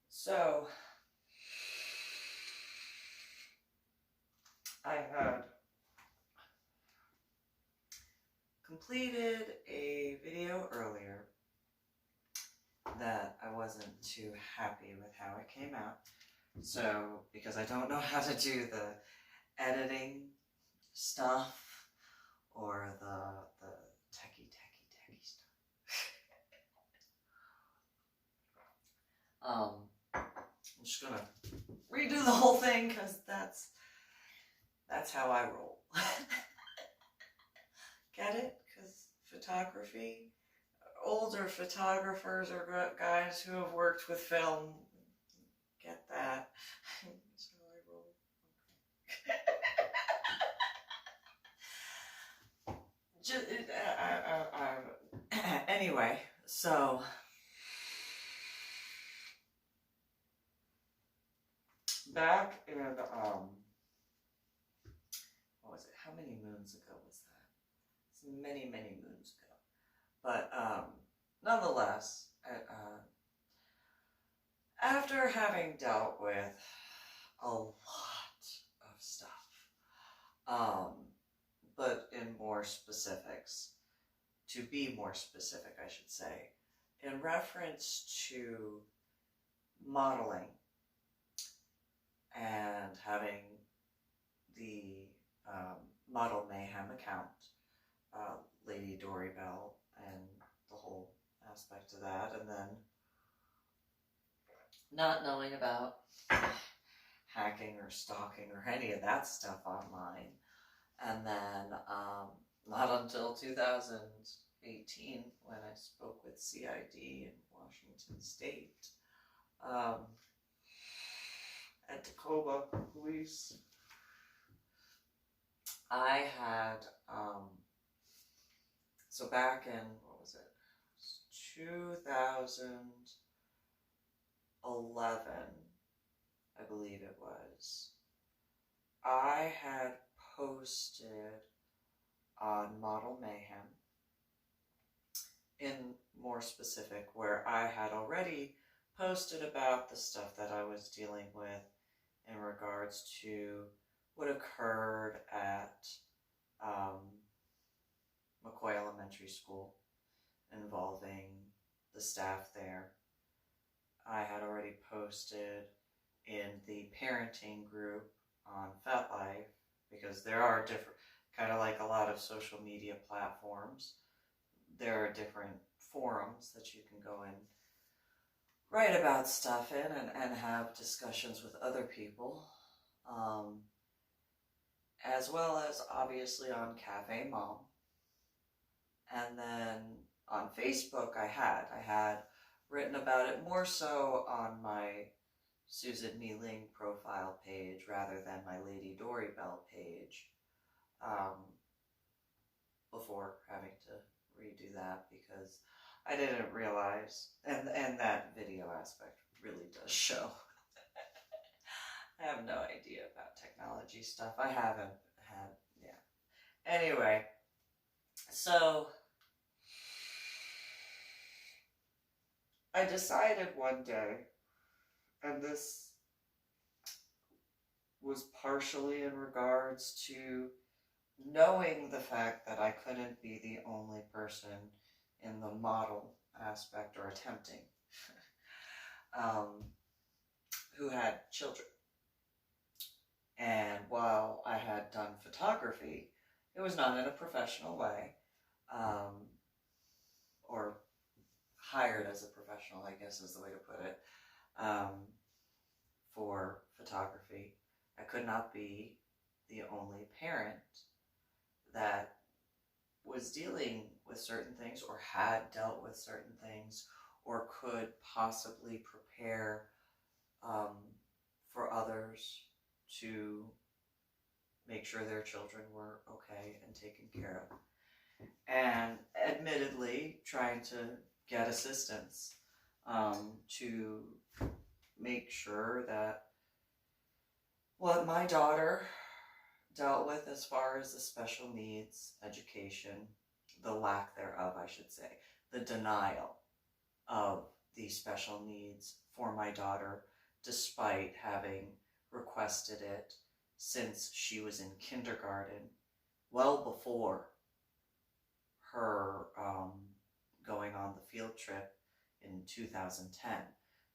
So, I had completed a video earlier that I wasn't too happy with how it came out. So, because I don't know how to do the editing stuff or the techie stuff. I'm just gonna redo the whole thing because that's how I roll. Get it? Because photography, older photographers or guys who have worked with film get that. That's how I roll. Anyway, so back in what was it? How many moons ago was that? It's many moons ago. But nonetheless, after having dealt with a lot of stuff, but in more specifics, to be more specific, I should say, in reference to modeling and having the Model Mayhem account, Lady Dori, Belle, and the whole aspect of that, and then not knowing about hacking or stalking or any of that stuff online. And then not until 2018 when I spoke with CID in Washington State at Tacoma Police, I had, so back in, what was it, 2011, I believe it was, I had posted on Model Mayhem, in more specific, where I had already posted about the stuff that I was dealing with in regards to what occurred at McCoy Elementary School involving the staff there. I had already posted in the parenting group on FetLife, because there are different, kind of like a lot of social media platforms, there are different forums that you can go and write about stuff in and have discussions with other people, as well as obviously on Cafe Mom. And then on Facebook I had written about it more so on my Susan MeeLing profile page rather than my Lady Dori Belle page, before having to redo that because I didn't realize, and that video aspect really does show. I have no idea about technology stuff. I haven't had, yeah. Anyway, so I decided one day, and this was partially in regards to knowing the fact that I couldn't be the only person in the model aspect, or attempting, who had children. And while I had done photography, it was not in a professional way, or hired as a professional, I guess is the way to put it, for photography. I could not be the only parent that was dealing with certain things or had dealt with certain things or could possibly prepare for others to make sure their children were okay and taken care of. And admittedly, trying to get assistance to make sure that what my daughter dealt with as far as the special needs education the lack thereof, I should say, the denial of the special needs for my daughter, despite having requested it since she was in kindergarten, well before her going on the field trip in 2010.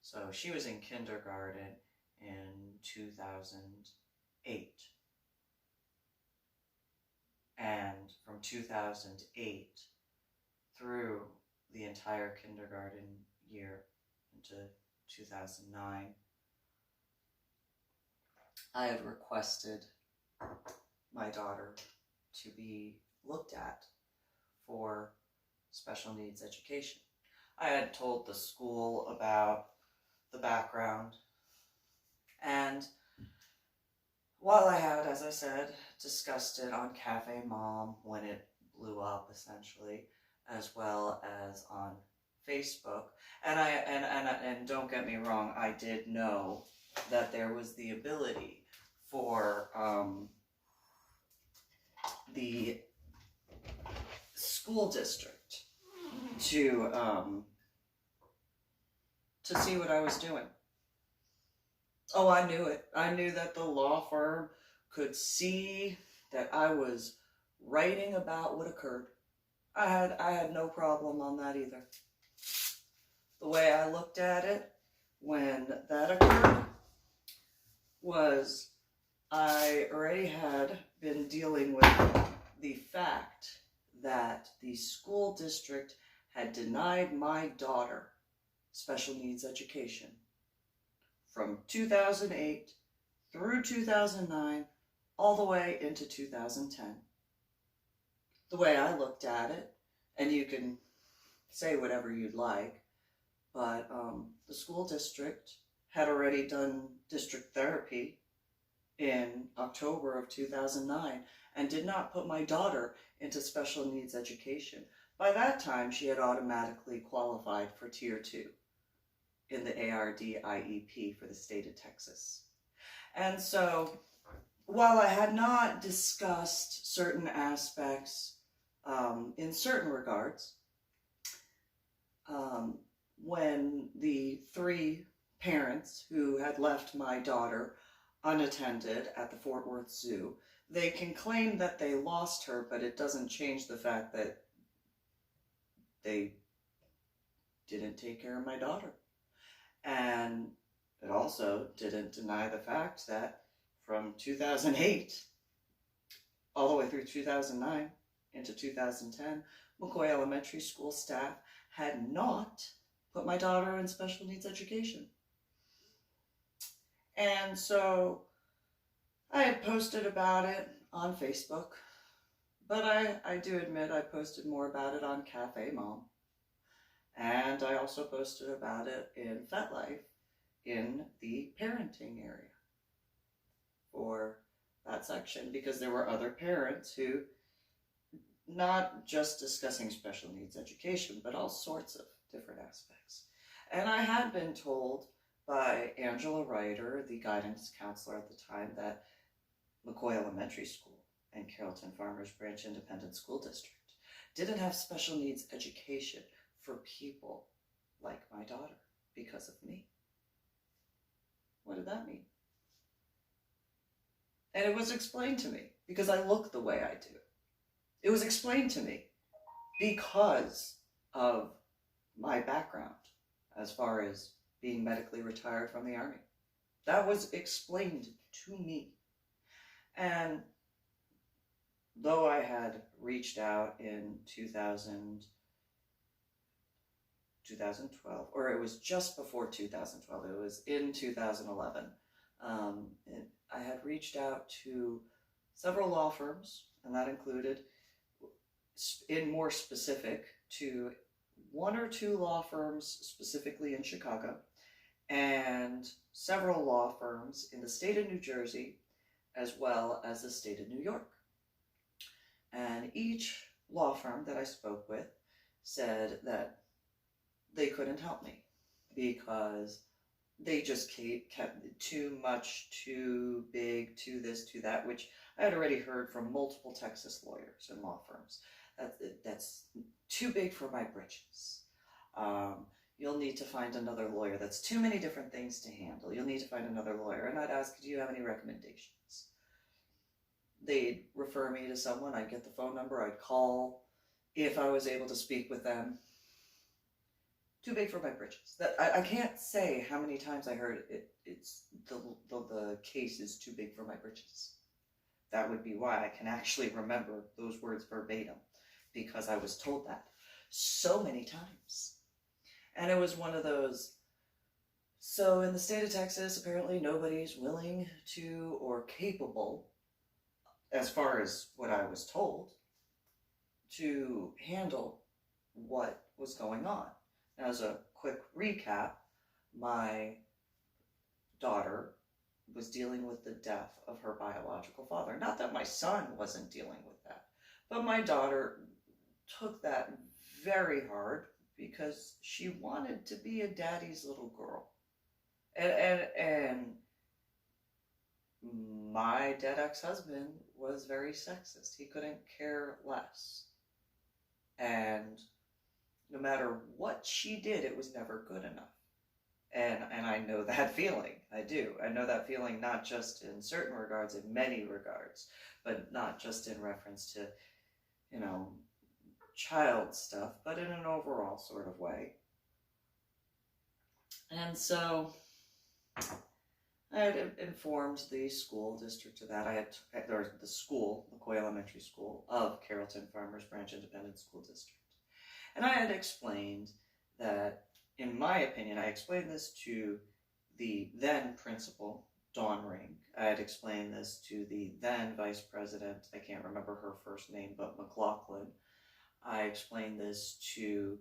So she was in kindergarten in 2008. And from 2008 through the entire kindergarten year into 2009, I had requested my daughter to be looked at for special needs education. I had told the school about the background, and while I had, as I said, discussed it on Cafe Mom when it blew up, essentially, as well as on Facebook, and don't get me wrong, I did know that there was the ability for the school district to see what I was doing. Oh, I knew it. I knew that the law firm could see that I was writing about what occurred. I had no problem on that either. The way I looked at it when that occurred was I already had been dealing with the fact that the school district had denied my daughter special needs education from 2008 through 2009, all the way into 2010. The way I looked at it, and you can say whatever you'd like, but the school district had already done district therapy in October of 2009 and did not put my daughter into special needs education. By that time, she had automatically qualified for Tier 2 in the ARD IEP for the state of Texas. And so, while I had not discussed certain aspects in certain regards, when the 3 parents who had left my daughter unattended at the Fort Worth Zoo, they can claim that they lost her, but it doesn't change the fact that they didn't take care of my daughter. And it also didn't deny the fact that from 2008 all the way through 2009 into 2010, McCoy Elementary School staff had not put my daughter in special needs education. And so I had posted about it on Facebook, but I do admit I posted more about it on Cafe Mom. And I also posted about it in FetLife in the parenting area for that section, because there were other parents who, not just discussing special needs education, but all sorts of different aspects. And I had been told by Angela Ryder, the guidance counselor at the time, that McCoy Elementary School and Carrollton Farmers Branch Independent School District didn't have special needs education for people like my daughter because of me. What did that mean? And it was explained to me because I look the way I do. It was explained to me because of my background as far as being medically retired from the Army. That was explained to me. And though I had reached out in 2012, or it was just before 2012, it was in 2011, I had reached out to several law firms, and that included, in more specific, to 1 or 2 law firms specifically in Chicago, and several law firms in the state of New Jersey, as well as the state of New York. And each law firm that I spoke with said that they couldn't help me because they just kept too much, too big, too this, too that, which I had already heard from multiple Texas lawyers and law firms. That's too big for my britches. You'll need to find another lawyer. That's too many different things to handle. You'll need to find another lawyer. And I'd ask, do you have any recommendations? They'd refer me to someone. I'd get the phone number. I'd call if I was able to speak with them. Too big for my britches. That I can't say how many times I heard it. It's the case is too big for my britches. That would be why I can actually remember those words verbatim, because I was told that so many times. And it was one of those, so in the state of Texas, apparently nobody's willing to or capable, as far as what I was told, to handle what was going on. As a quick recap, my daughter was dealing with the death of her biological father. Not that my son wasn't dealing with that, but my daughter took that very hard because she wanted to be a daddy's little girl. And my dead ex-husband was very sexist. He couldn't care less. And no matter what she did, it was never good enough. And I know that feeling. I do. I know that feeling not just in certain regards, in many regards, but not just in reference to, child stuff, but in an overall sort of way. And so I had informed the school district of that. Or the school, McCoy Elementary School of Carrollton Farmers Branch Independent School District. And I had explained that, in my opinion, I explained this to the then principal, Dawn Ring. I had explained this to the then vice president, I can't remember her first name, but McLaughlin. I explained this to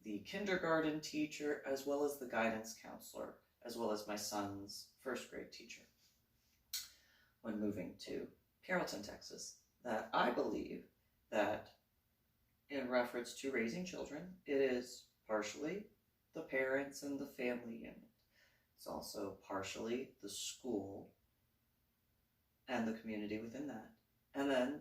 the kindergarten teacher, as well as the guidance counselor, as well as my son's first grade teacher, when moving to Carrollton, Texas, that I believe that in reference to raising children, it is partially the parents and the family unit. It's also partially the school and the community within that. And then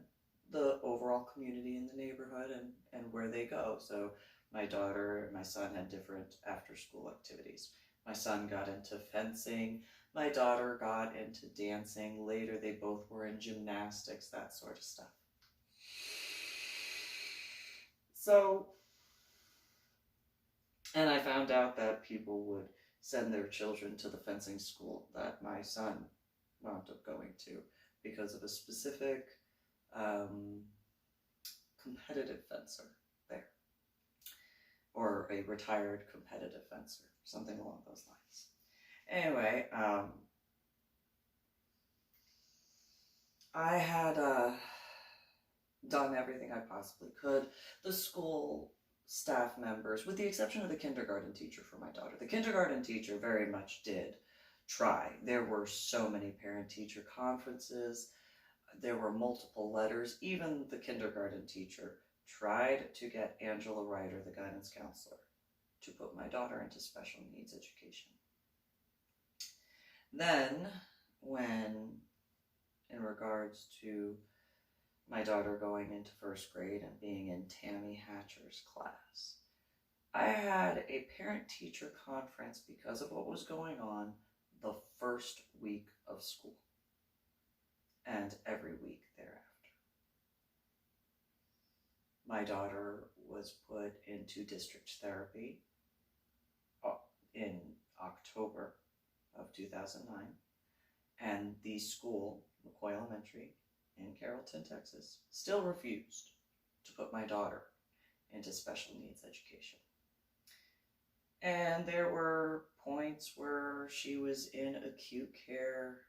the overall community in the neighborhood and where they go. So my daughter and my son had different after-school activities. My son got into fencing. My daughter got into dancing. Later, they both were in gymnastics, that sort of stuff. So, and I found out that people would send their children to the fencing school that my son wound up going to because of a specific competitive fencer there, or a retired competitive fencer, something along those lines. Anyway, I had done everything I possibly could. The school staff members, with the exception of the kindergarten teacher for my daughter, the kindergarten teacher very much did try. There were so many parent-teacher conferences. There were multiple letters. Even the kindergarten teacher tried to get Angela Ryder, the guidance counselor, to put my daughter into special needs education. Then, when, in regards to my daughter going into first grade and being in Tammy Hatcher's class, I had a parent-teacher conference because of what was going on the first week of school and every week thereafter. My daughter was put into district therapy in October of 2009, and the school, McCoy Elementary in Carrollton, Texas, still refused to put my daughter into special needs education. And there were points where she was in acute care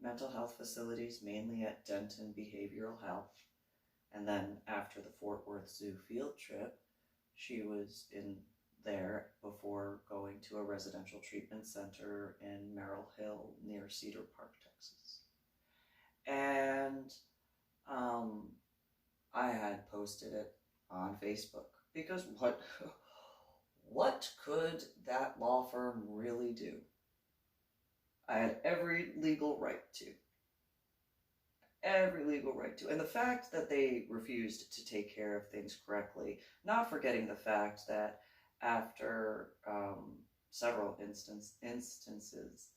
mental health facilities, mainly at Denton Behavioral Health. And then after the Fort Worth Zoo field trip, she was in there before going to a residential treatment center in Merrill Hill near Cedar Park, Texas. And I had posted it on Facebook because what could that law firm really do? I had every legal right to. every legal right to. And the fact that they refused to take care of things correctly, not forgetting the fact that after several instances,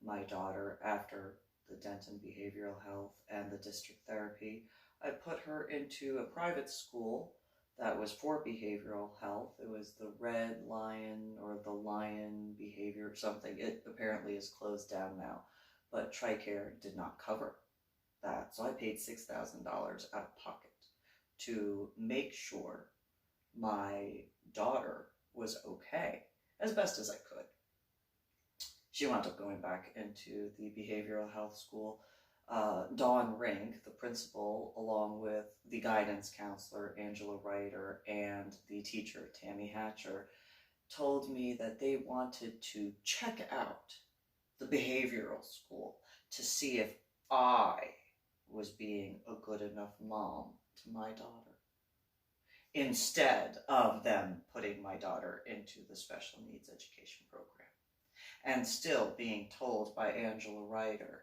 my daughter, after the Denton Behavioral Health and the district therapy, I put her into a private school that was for behavioral health. It was the Red Lion or the Lion Behavior something. It apparently is closed down now, but TRICARE did not cover that. So I paid $6,000 out of pocket to make sure my daughter was okay as best as I could. She wound up going back into the behavioral health school. Dawn Rink, the principal, along with the guidance counselor, Angela Ryder, and the teacher, Tammy Hatcher, told me that they wanted to check out the behavioral school to see if I was being a good enough mom to my daughter, instead of them putting my daughter into the special needs education program. And still being told by Angela Ryder,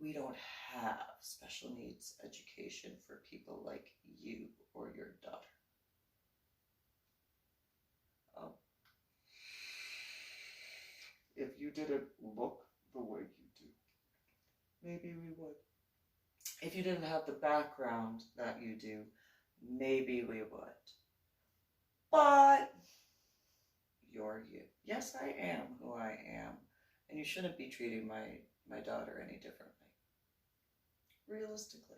we don't have special needs education for people like you or your daughter. If you didn't look the way you do, maybe we would. If you didn't have the background that you do, maybe we would. But you're you. Yes, I am who I am. And you shouldn't be treating my daughter any differently. Realistically.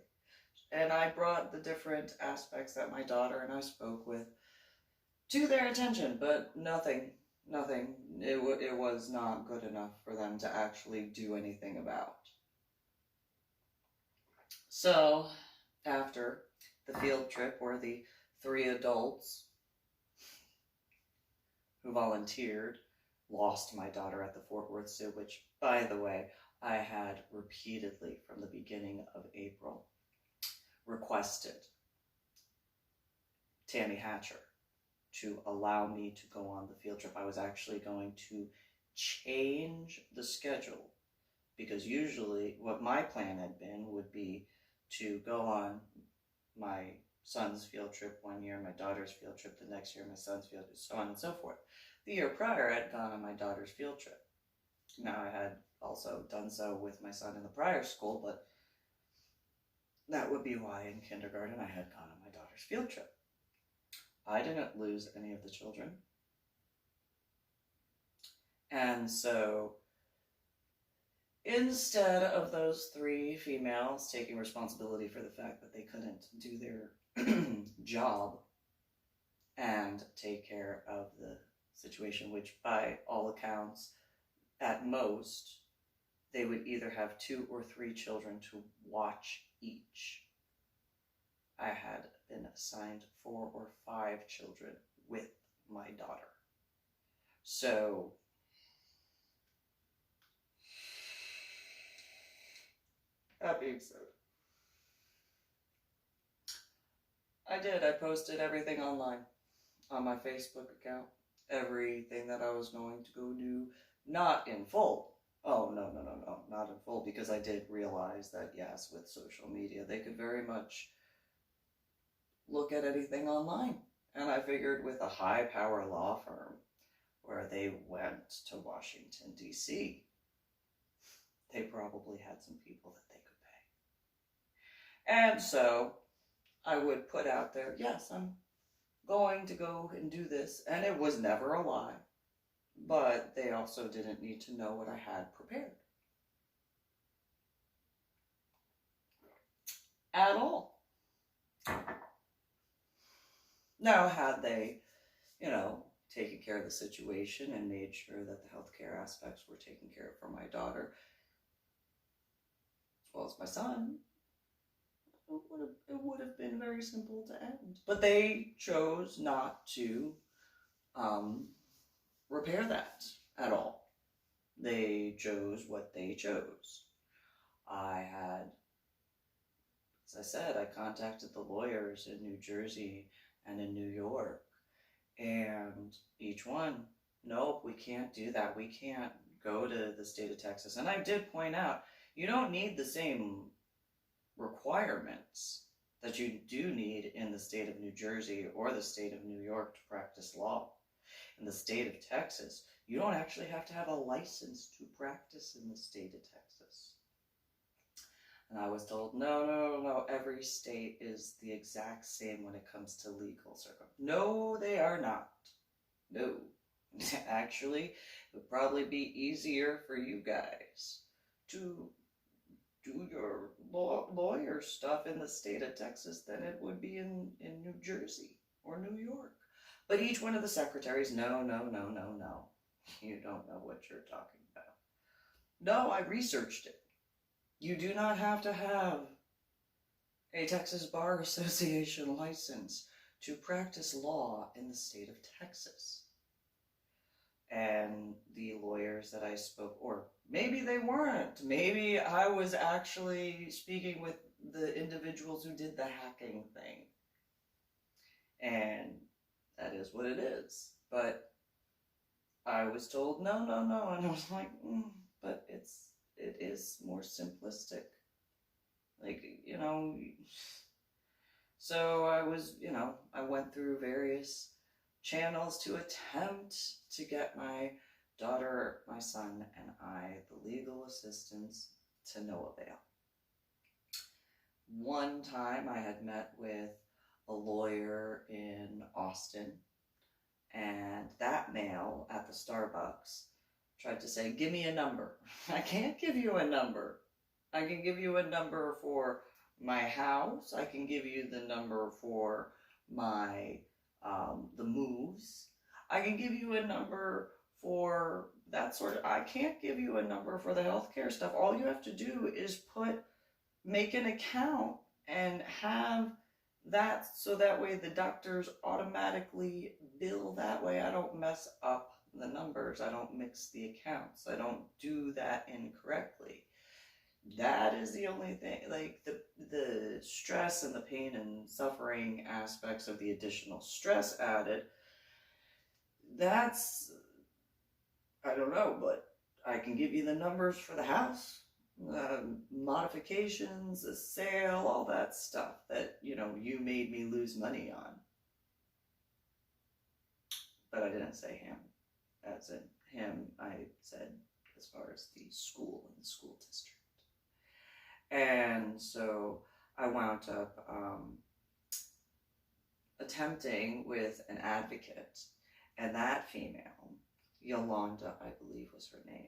And I brought the different aspects that my daughter and I spoke with to their attention, but nothing. It was not good enough for them to actually do anything about. So, after the field trip where the 3 adults who volunteered lost my daughter at the Fort Worth Zoo, which, by the way, I had repeatedly from the beginning of April requested Tammy Hatcher to allow me to go on the field trip. I was actually going to change the schedule, because usually what my plan had been would be to go on my son's field trip one year, my daughter's field trip the next year, my son's field trip, so on and so forth. The year prior, I had gone on my daughter's field trip. Now, I had also done so with my son in the prior school, but that would be why in kindergarten I had gone on my daughter's field trip. I didn't lose any of the children. And so, instead of those 3 females taking responsibility for the fact that they couldn't do their job and take care of the situation, which by all accounts, at most, they would either have 2 or 3 children to watch each. I had been assigned 4 or 5 children with my daughter. So, that being said, I posted everything online on my Facebook account. Everything that I was going to go do, not in full. Oh, no, not in full, because I did realize that, yes, with social media, they could very much look at anything online. And I figured with a high-power law firm where they went to Washington, D.C., they probably had some people that they could pay. And so I would put out there, yes, I'm going to go and do this, and it was never a lie, but they also didn't need to know what I had prepared at all. Now, had they, taken care of the situation and made sure that the healthcare aspects were taken care of for my daughter, as well as my son, it would have been very simple to end. But they chose not to repair that at all. They chose what they chose. As I said, I contacted the lawyers in New Jersey and in New York, and each one, nope, we can't do that. We can't go to the state of Texas. And I did point out, you don't need the same requirements that you do need in the state of New Jersey or the state of New York to practice law. In the state of Texas, you don't actually have to have a license to practice in the state of Texas. And I was told, no, every state is the exact same when it comes to legal circumstances. No, they are not. No. Actually, it would probably be easier for you guys to do your lawyer stuff in the state of Texas than it would be in New Jersey or New York. But each one of the secretaries, no. You don't know what you're talking about. No, I researched it. You do not have to have a Texas Bar Association license to practice law in the state of Texas. And the lawyers that I spoke, or maybe they weren't. Maybe I was actually speaking with the individuals who did the hacking thing. And that is what it is. But I was told, no. And I was like, but it is more simplistic. Like, so I was, I went through various channels to attempt to get my daughter, my son, and I the legal assistance to no avail. One time I had met with a lawyer in Austin, and that male at the Starbucks tried to say, give me a number. I can't give you a number. I can give you a number for my house. I can give you the number for my the moves. I can give you a number for that sort of, I can't give you a number for the healthcare stuff. All you have to do is make an account and have that, so that way the doctors automatically bill that way. I don't mess up the numbers. I don't mix the accounts. I don't do that incorrectly. That is the only thing, like the stress and the pain and suffering aspects of the additional stress added, that's, I don't know, but I can give you the numbers for the house, modifications, a sale, all that stuff that, you made me lose money on. But I didn't say him, as in him, I said as far as the school and the school district. And so I wound up attempting with an advocate, and that female, Yolanda, I believe was her name,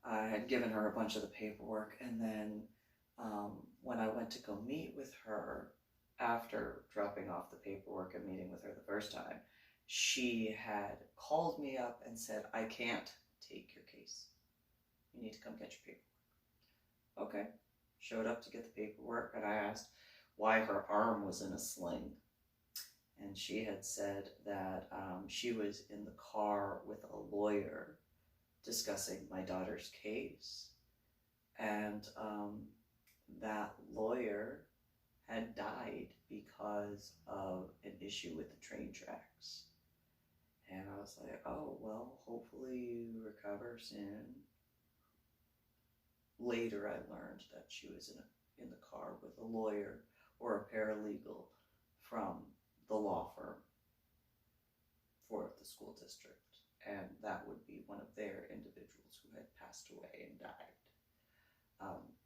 I had given her a bunch of the paperwork, and then when I went to go meet with her after dropping off the paperwork and meeting with her the first time, she had called me up and said, I can't take your case. You need to come get your paperwork. Okay. Showed up to get the paperwork, and I asked why her arm was in a sling. And she had said that she was in the car with a lawyer discussing my daughter's case. And that lawyer had died because of an issue with the train tracks. And I was like, oh, well, hopefully you recover soon. Later, I learned that she was in the car with a lawyer or a paralegal from the law firm for the school district. And that would be one of their individuals who had passed away and died,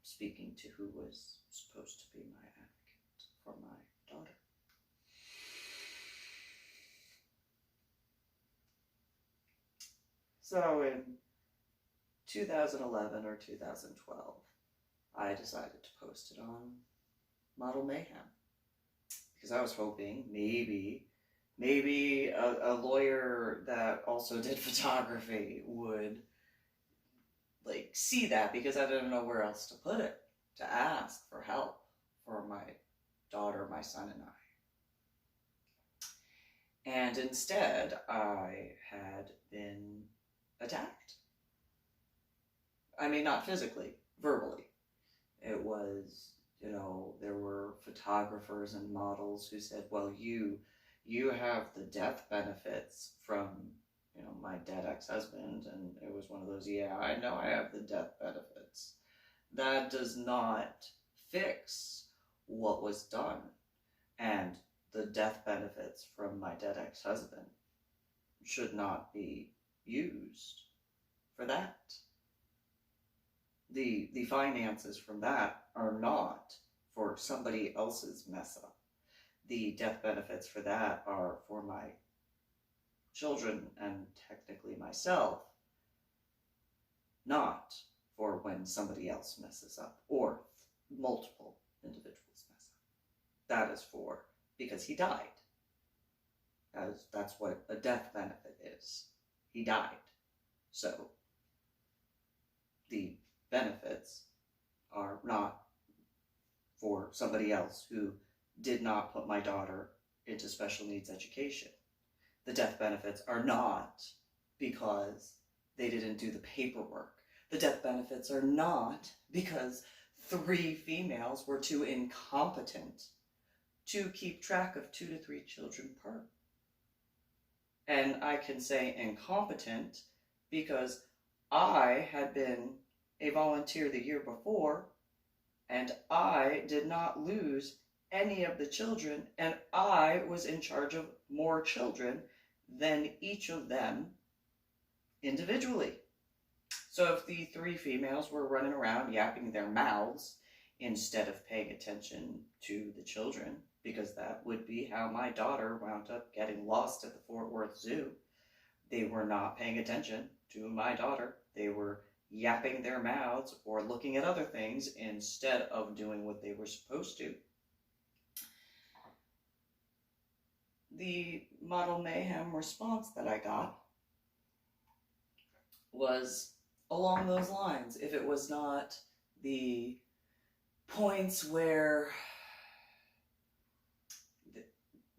speaking to who was supposed to be my advocate for my daughter. So in 2011 or 2012, I decided to post it on Model Mayhem, because I was hoping maybe a lawyer that also did photography would see that, because I didn't know where else to put it, to ask for help for my daughter, my son, and I. And instead, I had been attacked. I mean, not physically, verbally. It was, there were photographers and models who said, well, you have the death benefits from, my dead ex-husband. And it was one of those, yeah, I know I have the death benefits. That does not fix what was done, and the death benefits from my dead ex-husband should not be used for that. The finances from that are not for somebody else's mess up. The death benefits for that are for my children and technically myself, not for when somebody else messes up or multiple individuals mess up. That is for because he died. That's what a death benefit is. He died. So the benefits are not for somebody else who did not put my daughter into special needs education. The death benefits are not because they didn't do the paperwork. The death benefits are not because 3 females were too incompetent to keep track of 2 to 3 children per. And I can say incompetent because I had been a volunteer the year before, and I did not lose any of the children, and I was in charge of more children than each of them individually. So if the 3 females were running around yapping their mouths instead of paying attention to the children, because that would be how my daughter wound up getting lost at the Fort Worth Zoo, they were not paying attention to my daughter. They were yapping their mouths or looking at other things instead of doing what they were supposed to. The model mayhem response that I got was along those lines. If it was not the points where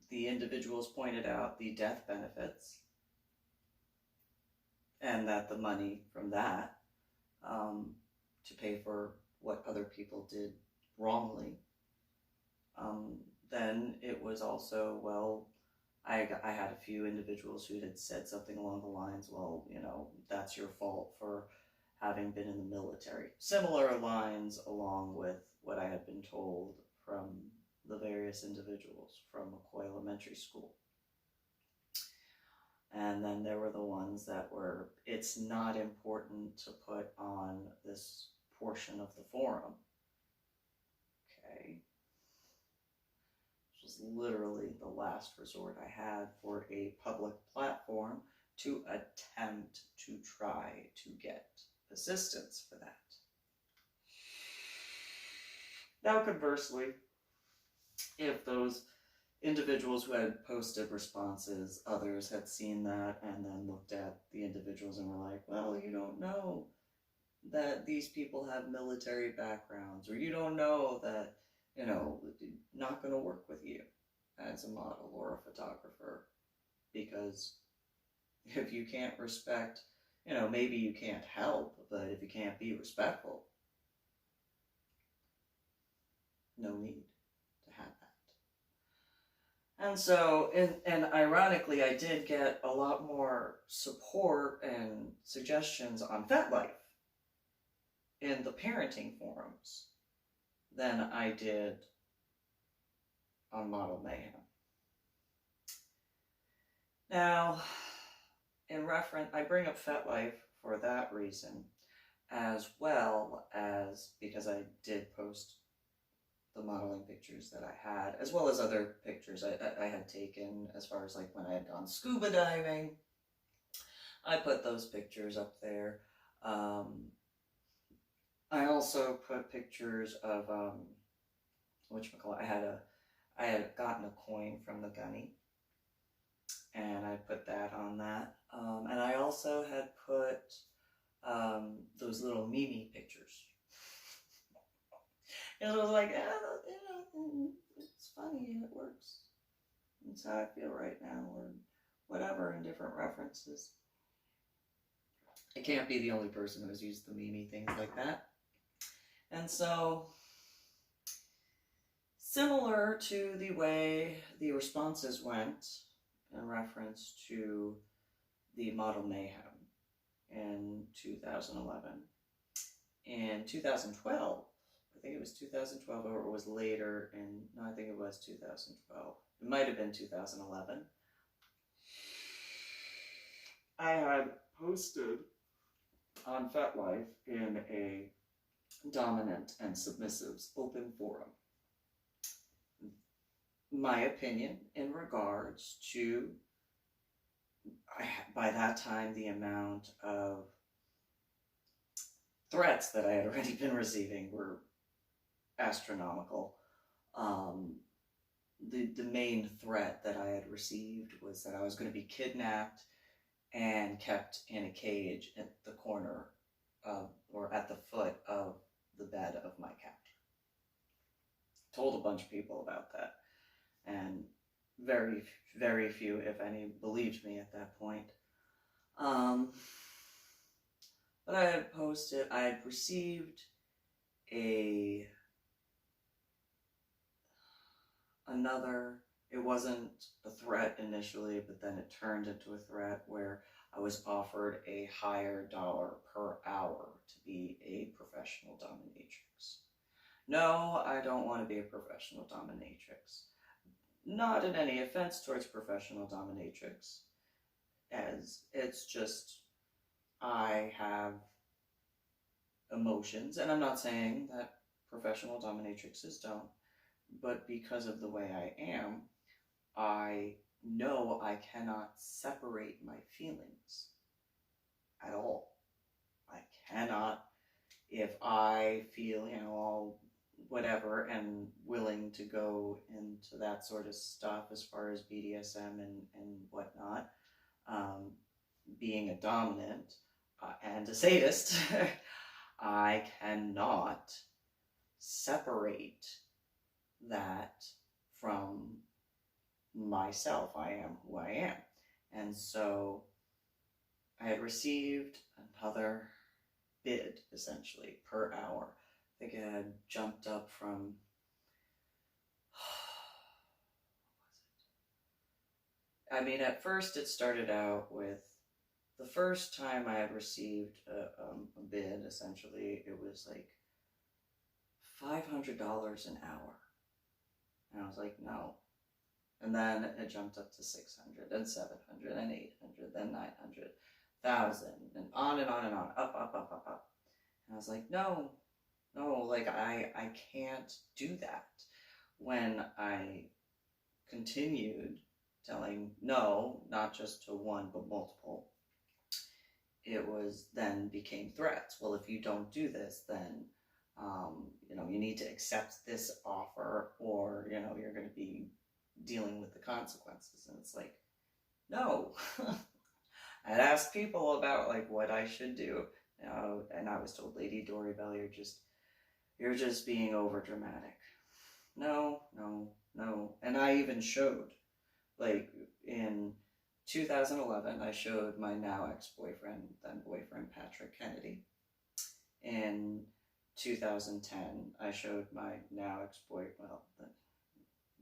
the individuals pointed out the death benefits and that the money from that to pay for what other people did wrongly, then it was also, well, I had a few individuals who had said something along the lines, well, you know, that's your fault for having been in the military. Similar lines along with what I had been told from the various individuals from McCoy Elementary School. And then there were the ones that were, it's not important to put on this portion of the forum. Okay. Which was literally the last resort I had for a public platform to attempt to try to get assistance for that. Now, conversely, if those individuals who had posted responses, others had seen that and then looked at the individuals and were like, well, you don't know that these people have military backgrounds, or you don't know that, you know, not going to work with you as a model or a photographer, because if you can't respect, you know, maybe you can't help, but if you can't be respectful, no need to have that. And so, and ironically, I did get a lot more support and suggestions on FetLife in the parenting forums than I did on Model Mayhem. Now, in reference, I bring up FetLife for that reason, as well as because I did post the modeling pictures that I had, as well as other pictures I had taken as far as like when I had gone scuba diving. I put those pictures up there. I also put pictures of, I had gotten a coin from the gunny, and I put that on that. And I also had put those little Mimi pictures. And I was like, it's funny, it works. That's how I feel right now, or whatever, in different references. I can't be the only person who's used the Mimi things like that. And so, similar to the way the responses went in reference to the Model Mayhem in 2011, in 2012, think it was 2012, or it was later no, I think it was 2012. It might have been 2011. I had posted on FetLife in a dominant and submissives open forum my opinion in regards to, by that time, the amount of threats that I had already been receiving were astronomical. The main threat that I had received was that I was going to be kidnapped and kept in a cage at the corner or at the foot of the bed of my captor. Told a bunch of people about that, and very, very few, if any, believed me at that point. But I had posted, I had received another, it wasn't a threat initially, but then it turned into a threat where I was offered a higher dollar per hour to be a professional dominatrix. No, I don't want to be a professional dominatrix. Not in any offense towards professional dominatrix, as it's just, I have emotions, and I'm not saying that professional dominatrixes don't, but because of the way I am, I know I cannot separate my feelings at all. I cannot, if I feel, all whatever and willing to go into that sort of stuff as far as BDSM and whatnot, being a dominant and a sadist, I cannot separate that from myself. I am who I am. And so I had received another bid, essentially, per hour. I think it had jumped up from, what was it? At first it started out with, the first time I had received a bid, essentially, it was like $500 an hour. And I was like, no. And then it jumped up to 600 and 700 and 800, then 900, 1,000, and on and on and on, up. And I was like, no, like I can't do that. When I continued telling no, not just to one, but multiple, it was then became threats. Well, if you don't do this, then, you need to accept this offer, or, you're going to be dealing with the consequences. And it's like, no. I'd asked people about like what I should do, and I was told, Lady Dori, Belle, you're just being over dramatic. No. And I even showed, like in 2011, I showed my now ex-boyfriend, then boyfriend, Patrick Kennedy. In 2010, I showed my now ex-boyfriend, well, the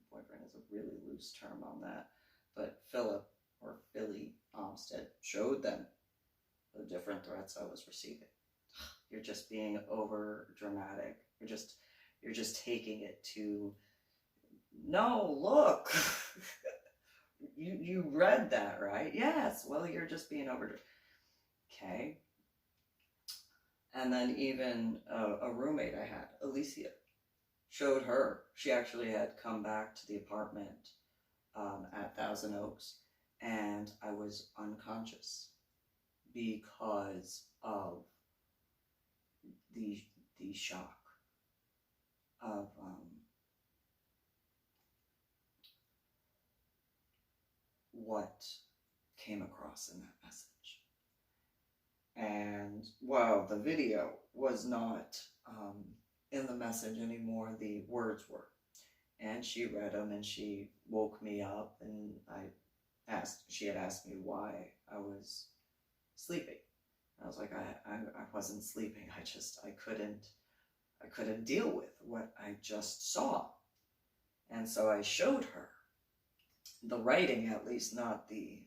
boyfriend is a really loose term on that, but Philip, or Philly Armstead, showed them the different threats I was receiving. You're just being over dramatic. You're just taking it to, no, look. You read that, right? Yes. Well, you're just being over. Okay. And then even a roommate I had, Alicia, showed her. She actually had come back to the apartment at Thousand Oaks, and I was unconscious because of the shock of what came across in that message. And while the video was not in the message anymore, the words were. And she read them, and she woke me up, and she had asked me why I was sleeping. I was like, I wasn't sleeping. I couldn't deal with what I just saw. And so I showed her the writing, at least, not the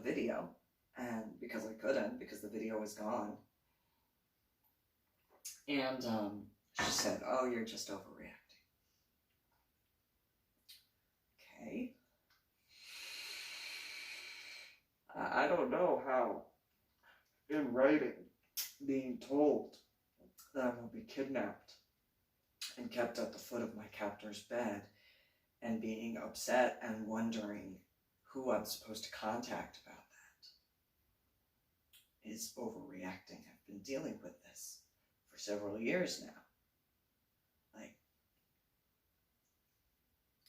video. And because I couldn't, because the video was gone. And She said, oh, you're just overreacting. Okay. I don't know how, in writing, being told that I will be kidnapped and kept at the foot of my captor's bed and being upset and wondering who I'm supposed to contact about that is overreacting. I've been dealing with this for several years now. Like,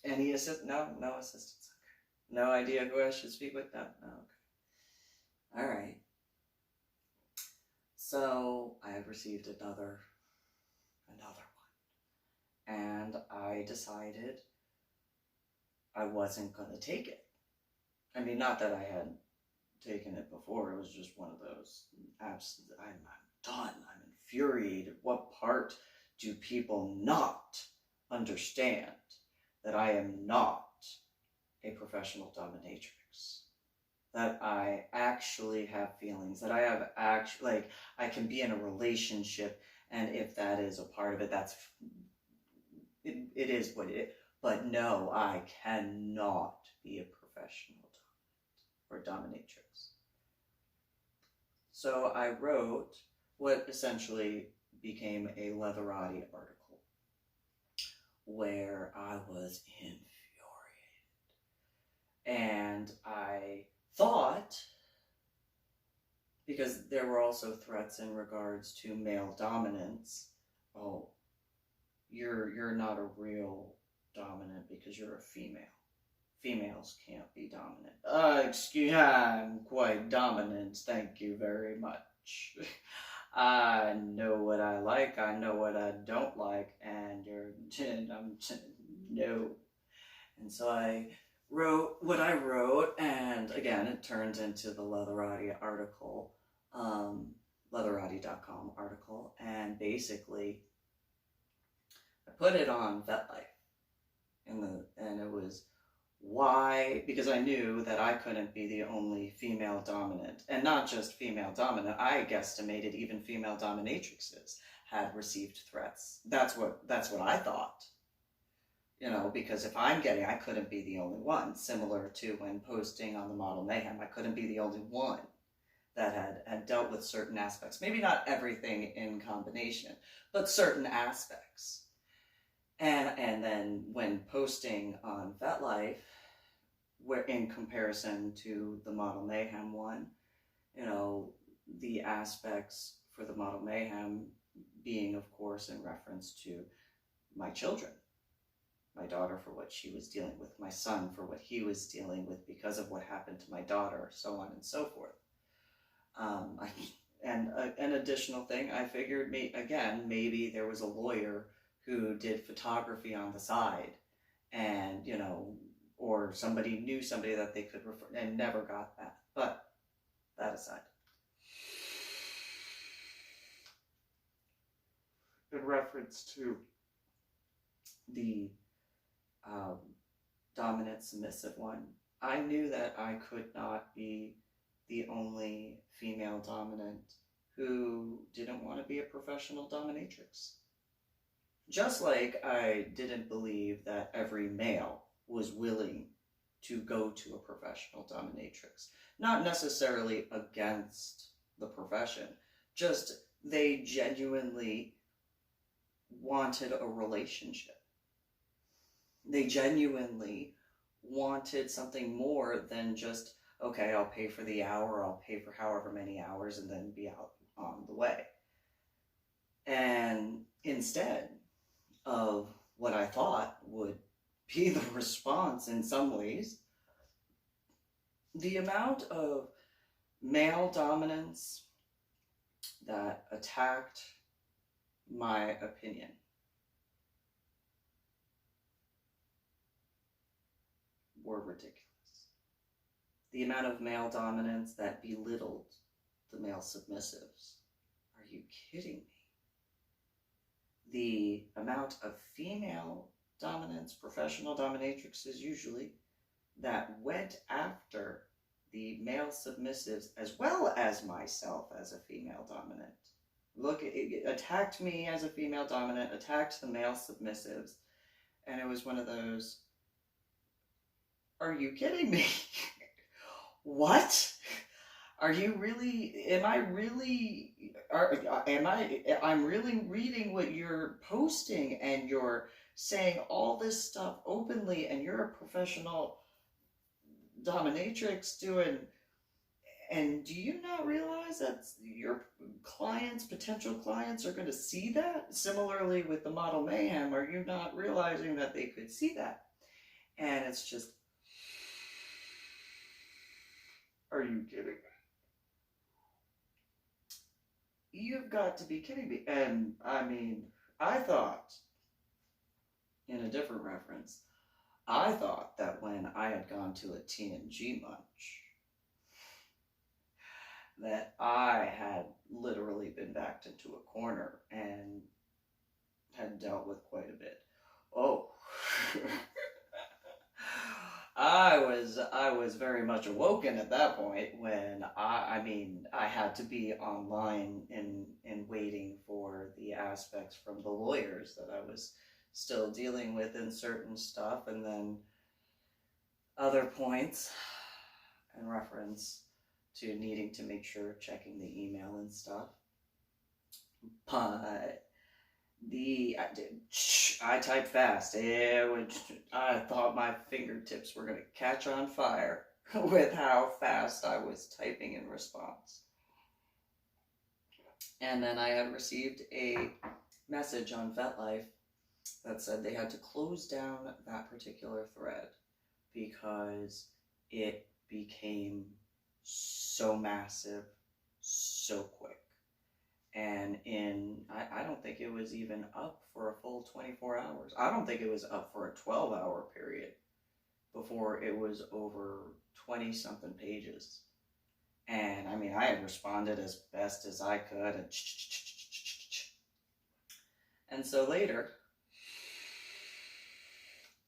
any assist? No assistance. Okay. No idea who I should speak with? No, okay. All right. So I have received another one. And I decided I wasn't going to take it. I mean, not that I had taken it before. It was just one of those I'm done. I'm infuriated. What part do people not understand? That I am not a professional dominatrix. That I actually have feelings. That I have actually, like, I can be in a relationship, and if that is a part of it, it is what it is. But no, I cannot be a professional dominant or dominatrix. So I wrote what essentially became a Leatherati article where I was infuriated. And I thought, because there were also threats in regards to male dominance, oh, you're not a real dominant because you're a female. Females can't be dominant. Excuse me, I'm quite dominant, thank you very much. I know what I like, I know what I don't like, and no. And so I wrote what I wrote, and again, it turned into the Leatherati article, Leatherati.com article, and basically I put it on VetLife, and it was why, because I knew that I couldn't be the only female dominant, and not just female dominant, I guesstimated even female dominatrixes had received threats. That's what I thought. You know, because if I couldn't be the only one, similar to when posting on the Model Mayhem, I couldn't be the only one that had dealt with certain aspects. Maybe not everything in combination, but certain aspects. And then when posting on VetLife, where in comparison to the Model Mayhem one, you know, the aspects for the Model Mayhem being, of course, in reference to my children. My daughter for what she was dealing with, my son for what he was dealing with because of what happened to my daughter, so on and so forth. An additional thing, I figured, maybe there was a lawyer who did photography on the side, and, you know, or somebody knew somebody that they could refer, and never got that. But that aside. In reference to the dominant submissive one, I knew that I could not be the only female dominant who didn't want to be a professional dominatrix. Just like I didn't believe that every male was willing to go to a professional dominatrix. Not necessarily against the profession, just they genuinely wanted a relationship. They genuinely wanted something more than just, okay, I'll pay for the hour, I'll pay for however many hours, and then be out on the way. And instead of what I thought would be the response in some ways, the amount of male dominance that attacked my opinion were ridiculous. The amount of male dominance that belittled the male submissives. Are you kidding me? The amount of female dominance, professional dominatrixes usually, that went after the male submissives as well as myself as a female dominant. Look, it attacked me as a female dominant, attacked the male submissives, and it was one of those, are you kidding me? What? Are you really, am I really, I'm really reading what you're posting, and you're saying all this stuff openly, and you're a professional dominatrix doing, and do you not realize that your clients, potential clients, are going to see that? Similarly with the model mayhem, are you not realizing that they could see that? And it's just, are you kidding? You've got to be kidding me. And I mean, I thought, in a different reference, I thought that when I had gone to a TNG munch, that I had literally been backed into a corner and had dealt with quite a bit. Oh, I was very much awoken at that point, when I had to be online and waiting for the aspects from the lawyers that I was still dealing with in certain stuff, and then other points in reference to needing to make sure checking the email and stuff. But I typed fast. I thought my fingertips were going to catch on fire with how fast I was typing in response. And then I had received a message on FetLife that said they had to close down that particular thread because it became so massive so quick. And I don't think it was even up for a full 24 hours. I don't think it was up for a 12-hour period before it was over 20-something pages. And I mean, I had responded as best as I could, and so later,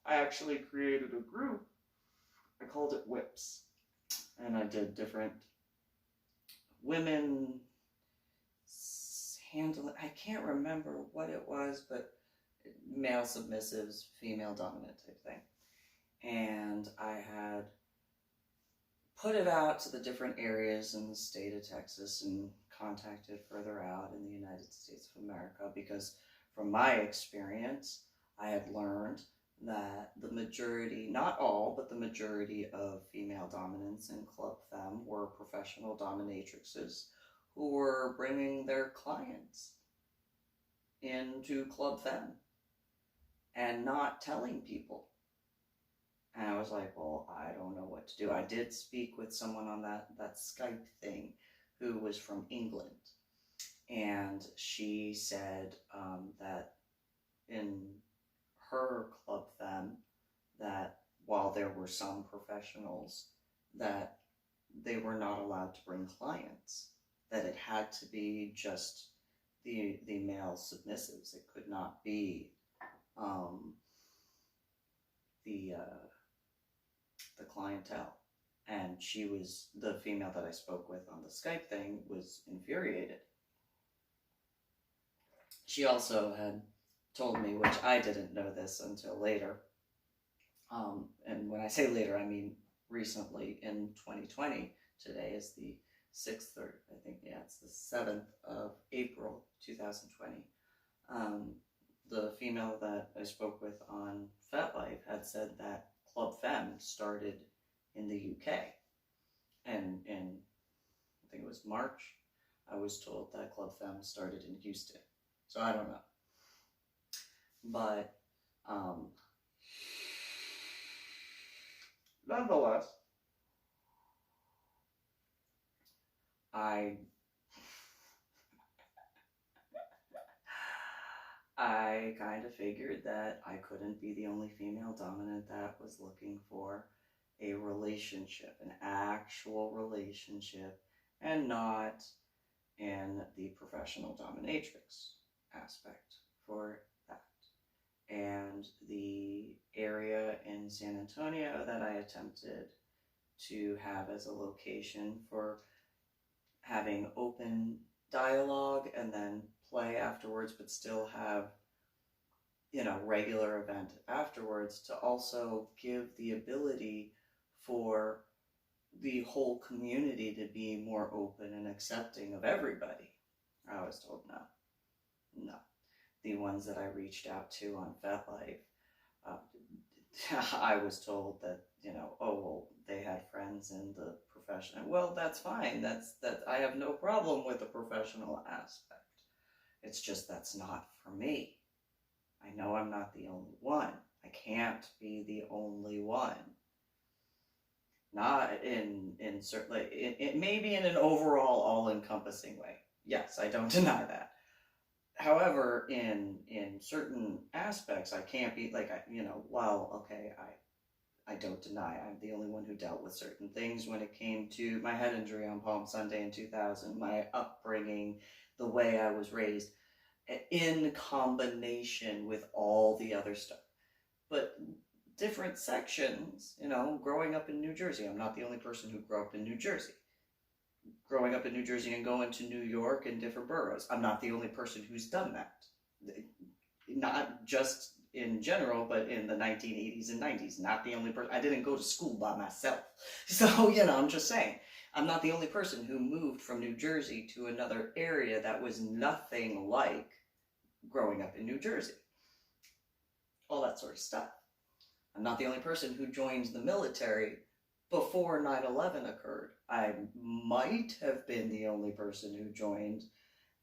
I actually created a group. I called it Whips, and I did different women handling, I can't remember what it was, but male submissives, female dominant type thing. And I had put it out to the different areas in the state of Texas and contacted further out in the United States of America, because from my experience, I had learned that the majority, not all, but the majority of female dominants in Club Femme were professional dominatrixes who were bringing their clients into Club Femme and not telling people. And I was like, well, I don't know what to do. I did speak with someone on that Skype thing who was from England. And she said that in her Club Femme, that while there were some professionals, that they were not allowed to bring clients, that it had to be just the male submissives. It could not be the clientele. And she was, the female that I spoke with on the Skype thing, was infuriated. She also had told me, which I didn't know this until later, and when I say later, I mean recently in 2020. Today is the 6th, or I think, yeah, it's the 7th of April 2020. The female that I spoke with on FetLife had said that Club Femme started in the UK, and in, I think it was March, I was told that Club Femme started in Houston. So I don't know. But nonetheless, I kind of figured that I couldn't be the only female dominant that was looking for a relationship, an actual relationship, and not in the professional dominatrix aspect for that. And the area in San Antonio that I attempted to have as a location for having open dialogue and then play afterwards, but still have, regular event afterwards, to also give the ability for the whole community to be more open and accepting of everybody. I was told no. The ones that I reached out to on FetLife, I was told that, oh, well, they had friends in the profession. Well, that's fine. That I have no problem with the professional aspect. It's just that's not for me. I know I'm not the only one. I can't be the only one. Not in certainly, it maybe in an overall all-encompassing way. Yes, I don't deny that. However, in certain aspects, I can't be like, I don't deny I'm the only one who dealt with certain things when it came to my head injury on Palm Sunday in 2000, my upbringing, the way I was raised, in combination with all the other stuff. But different sections, growing up in New Jersey, I'm not the only person who grew up in New Jersey. Growing up in New Jersey and going to New York and different boroughs, I'm not the only person who's done that. Not just in general, but in the 1980s and 90s, not the only person. I didn't go to school by myself. So, I'm just saying, I'm not the only person who moved from New Jersey to another area that was nothing like growing up in New Jersey. All that sort of stuff. I'm not the only person who joined the military before 9/11 occurred. I might have been the only person who joined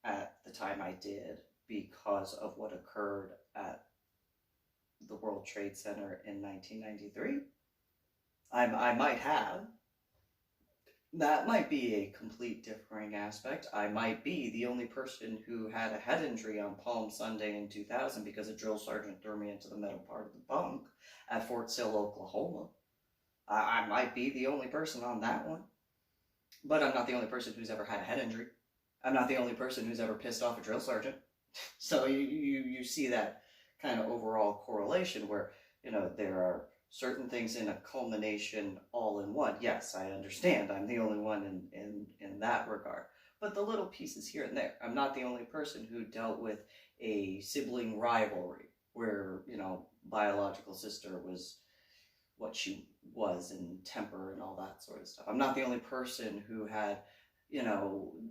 at the time I did because of what occurred at the World Trade Center in 1993. I might have. That might be a complete differing aspect. I might be the only person who had a head injury on Palm Sunday in 2000 because a drill sergeant threw me into the metal part of the bunk at Fort Sill, Oklahoma. I might be the only person on that one. But I'm not the only person who's ever had a head injury. I'm not the only person who's ever pissed off a drill sergeant. So you see that kind of overall correlation where, there are certain things in a culmination all in one. Yes, I understand. I'm the only one in that regard. But the little pieces here and there. I'm not the only person who dealt with a sibling rivalry where, biological sister was what she was in temper and all that sort of stuff. I'm not the only person who had,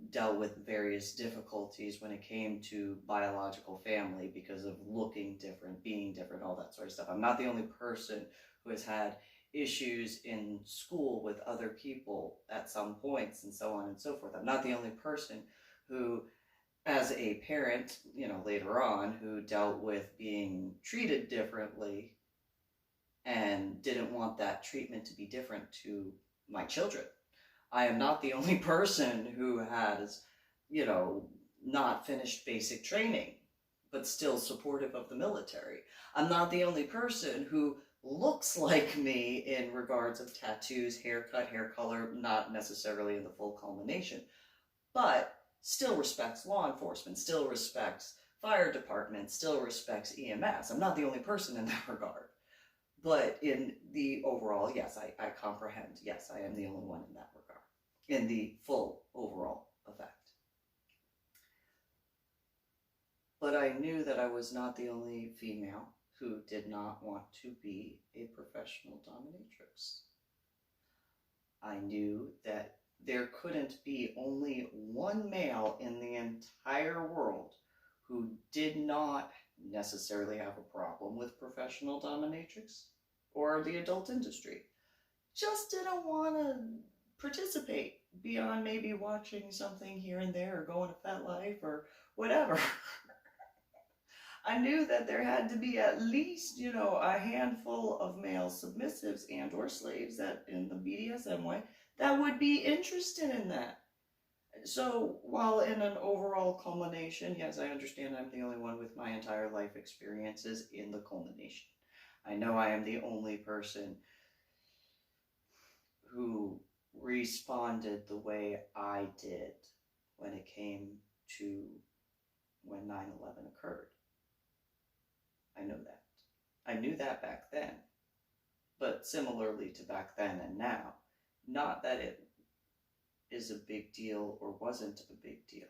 dealt with various difficulties when it came to biological family because of looking different, being different, all that sort of stuff. I'm not the only person who has had issues in school with other people at some points and so on and so forth. I'm not the only person who, as a parent, later on, who dealt with being treated differently and didn't want that treatment to be different to my children. I am not the only person who has, not finished basic training, but still supportive of the military. I'm not the only person who looks like me in regards of tattoos, haircut, hair color, not necessarily in the full culmination, but still respects law enforcement, still respects fire department, still respects EMS. I'm not the only person in that regard. But in the overall, yes, I comprehend. Yes, I am the only one in that regard. In the full overall effect. But I knew that I was not the only female who did not want to be a professional dominatrix. I knew that there couldn't be only one male in the entire world who did not necessarily have a problem with professional dominatrix or the adult industry. Just didn't want to participate beyond maybe watching something here and there or going to FetLife or whatever. I knew that there had to be at least, a handful of male submissives and or slaves that in the BDSM way that would be interested in that. So while in an overall culmination, yes, I understand I'm the only one with my entire life experiences in the culmination. I know I am the only person who responded the way I did when it came to when 9/11 occurred. I know that. I knew that back then. But similarly to back then and now, not that it is a big deal or wasn't a big deal.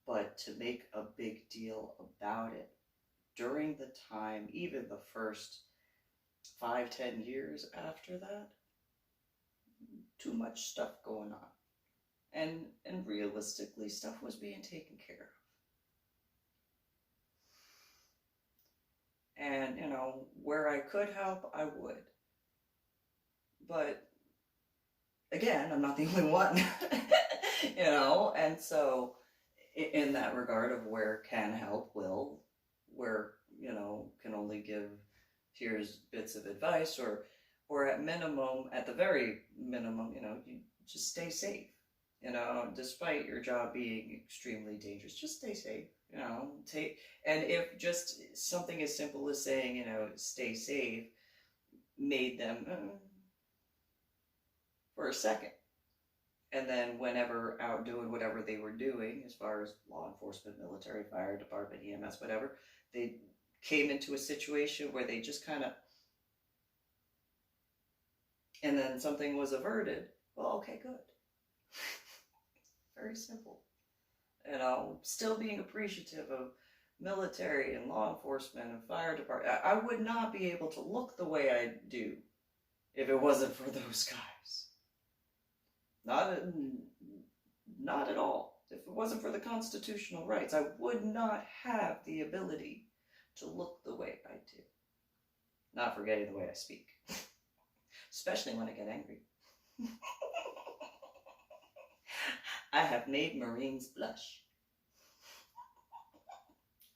But to make a big deal about it during the time, even the first 5-10 years after that, too much stuff going on. And realistically, stuff was being taken care of. And, where I could help, I would. But again, I'm not the only one, and so in that regard of where can help, will, where, can only give here's bits of advice, or at the very minimum, you just stay safe. Despite your job being extremely dangerous, just stay safe. And if just something as simple as saying, stay safe, made them for a second, and then whenever out doing whatever they were doing, as far as law enforcement, military, fire department, EMS, whatever, they came into a situation where they just kind of, and then something was averted. Well, okay, good. Very simple. Still being appreciative of military and law enforcement and fire department. I would not be able to look the way I do if it wasn't for those guys. Not at all. If it wasn't for the constitutional rights, I would not have the ability to look the way I do. Not forgetting the way I speak. Especially when I get angry. I have made Marines blush.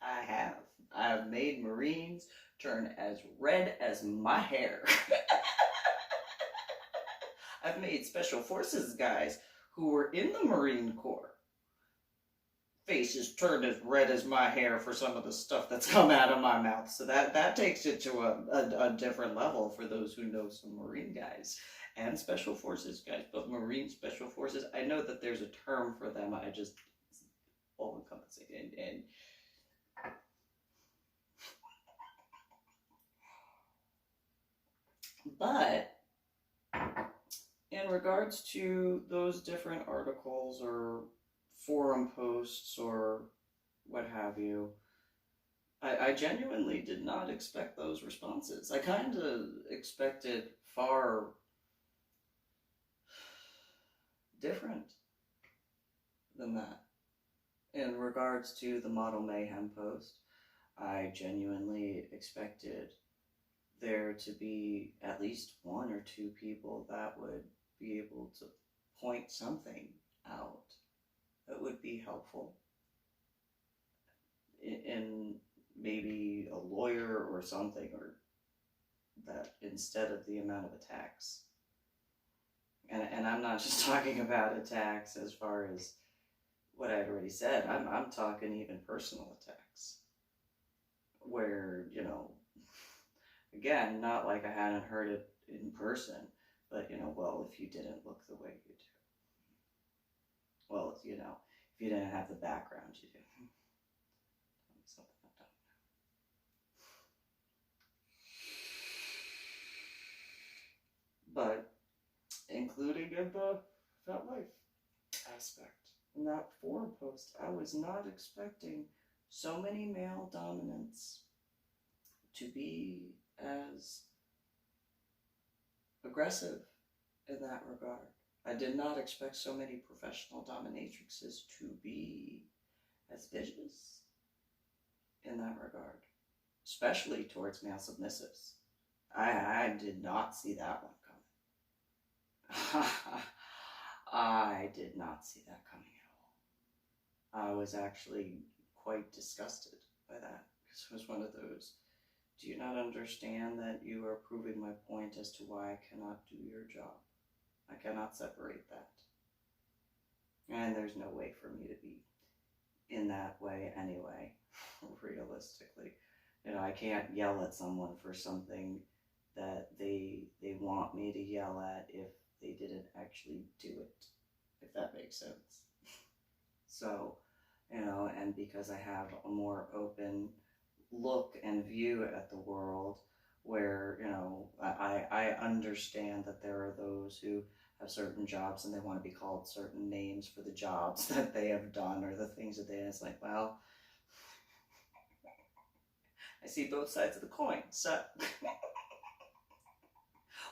I have made Marines turn as red as my hair. I've made Special Forces guys who were in the Marine Corps faces turned as red as my hair for some of the stuff that's come out of my mouth. So that takes it to a different level for those who know some Marine guys and Special Forces guys. But Marine Special Forces, I know that there's a term for them. I just all encompassing and but in regards to those different articles or forum posts or what have you, I genuinely did not expect those responses. I kind of expected far different than that. In regards to the Model Mayhem post, I genuinely expected there to be at least one or two people that would be able to point something out that would be helpful. In maybe a lawyer or something, or that instead of the amount of attacks. And I'm not just talking about attacks as far as what I had already said. I'm talking even personal attacks. Where, again, not like I hadn't heard it in person, but, well, if you didn't look the way you do. Well, if you didn't have the background you do. Something I don't know. But including in the Fat Life aspect, in that forum post, I was not expecting so many male dominants to be as aggressive in that regard. I did not expect so many professional dominatrixes to be as vicious in that regard, especially towards male submissives. I did not see that one coming. I did not see that coming at all. I was actually quite disgusted by that, because it was one of those, do you not understand that you are proving my point as to why I cannot do your job? I cannot separate that. And there's no way for me to be in that way anyway, realistically. I can't yell at someone for something that they want me to yell at if they didn't actually do it, if that makes sense. So, and because I have a more open look and view at the world where, I understand that there are those who have certain jobs and they want to be called certain names for the jobs that they have done or the things that they, it's like, well, I see both sides of the coin. So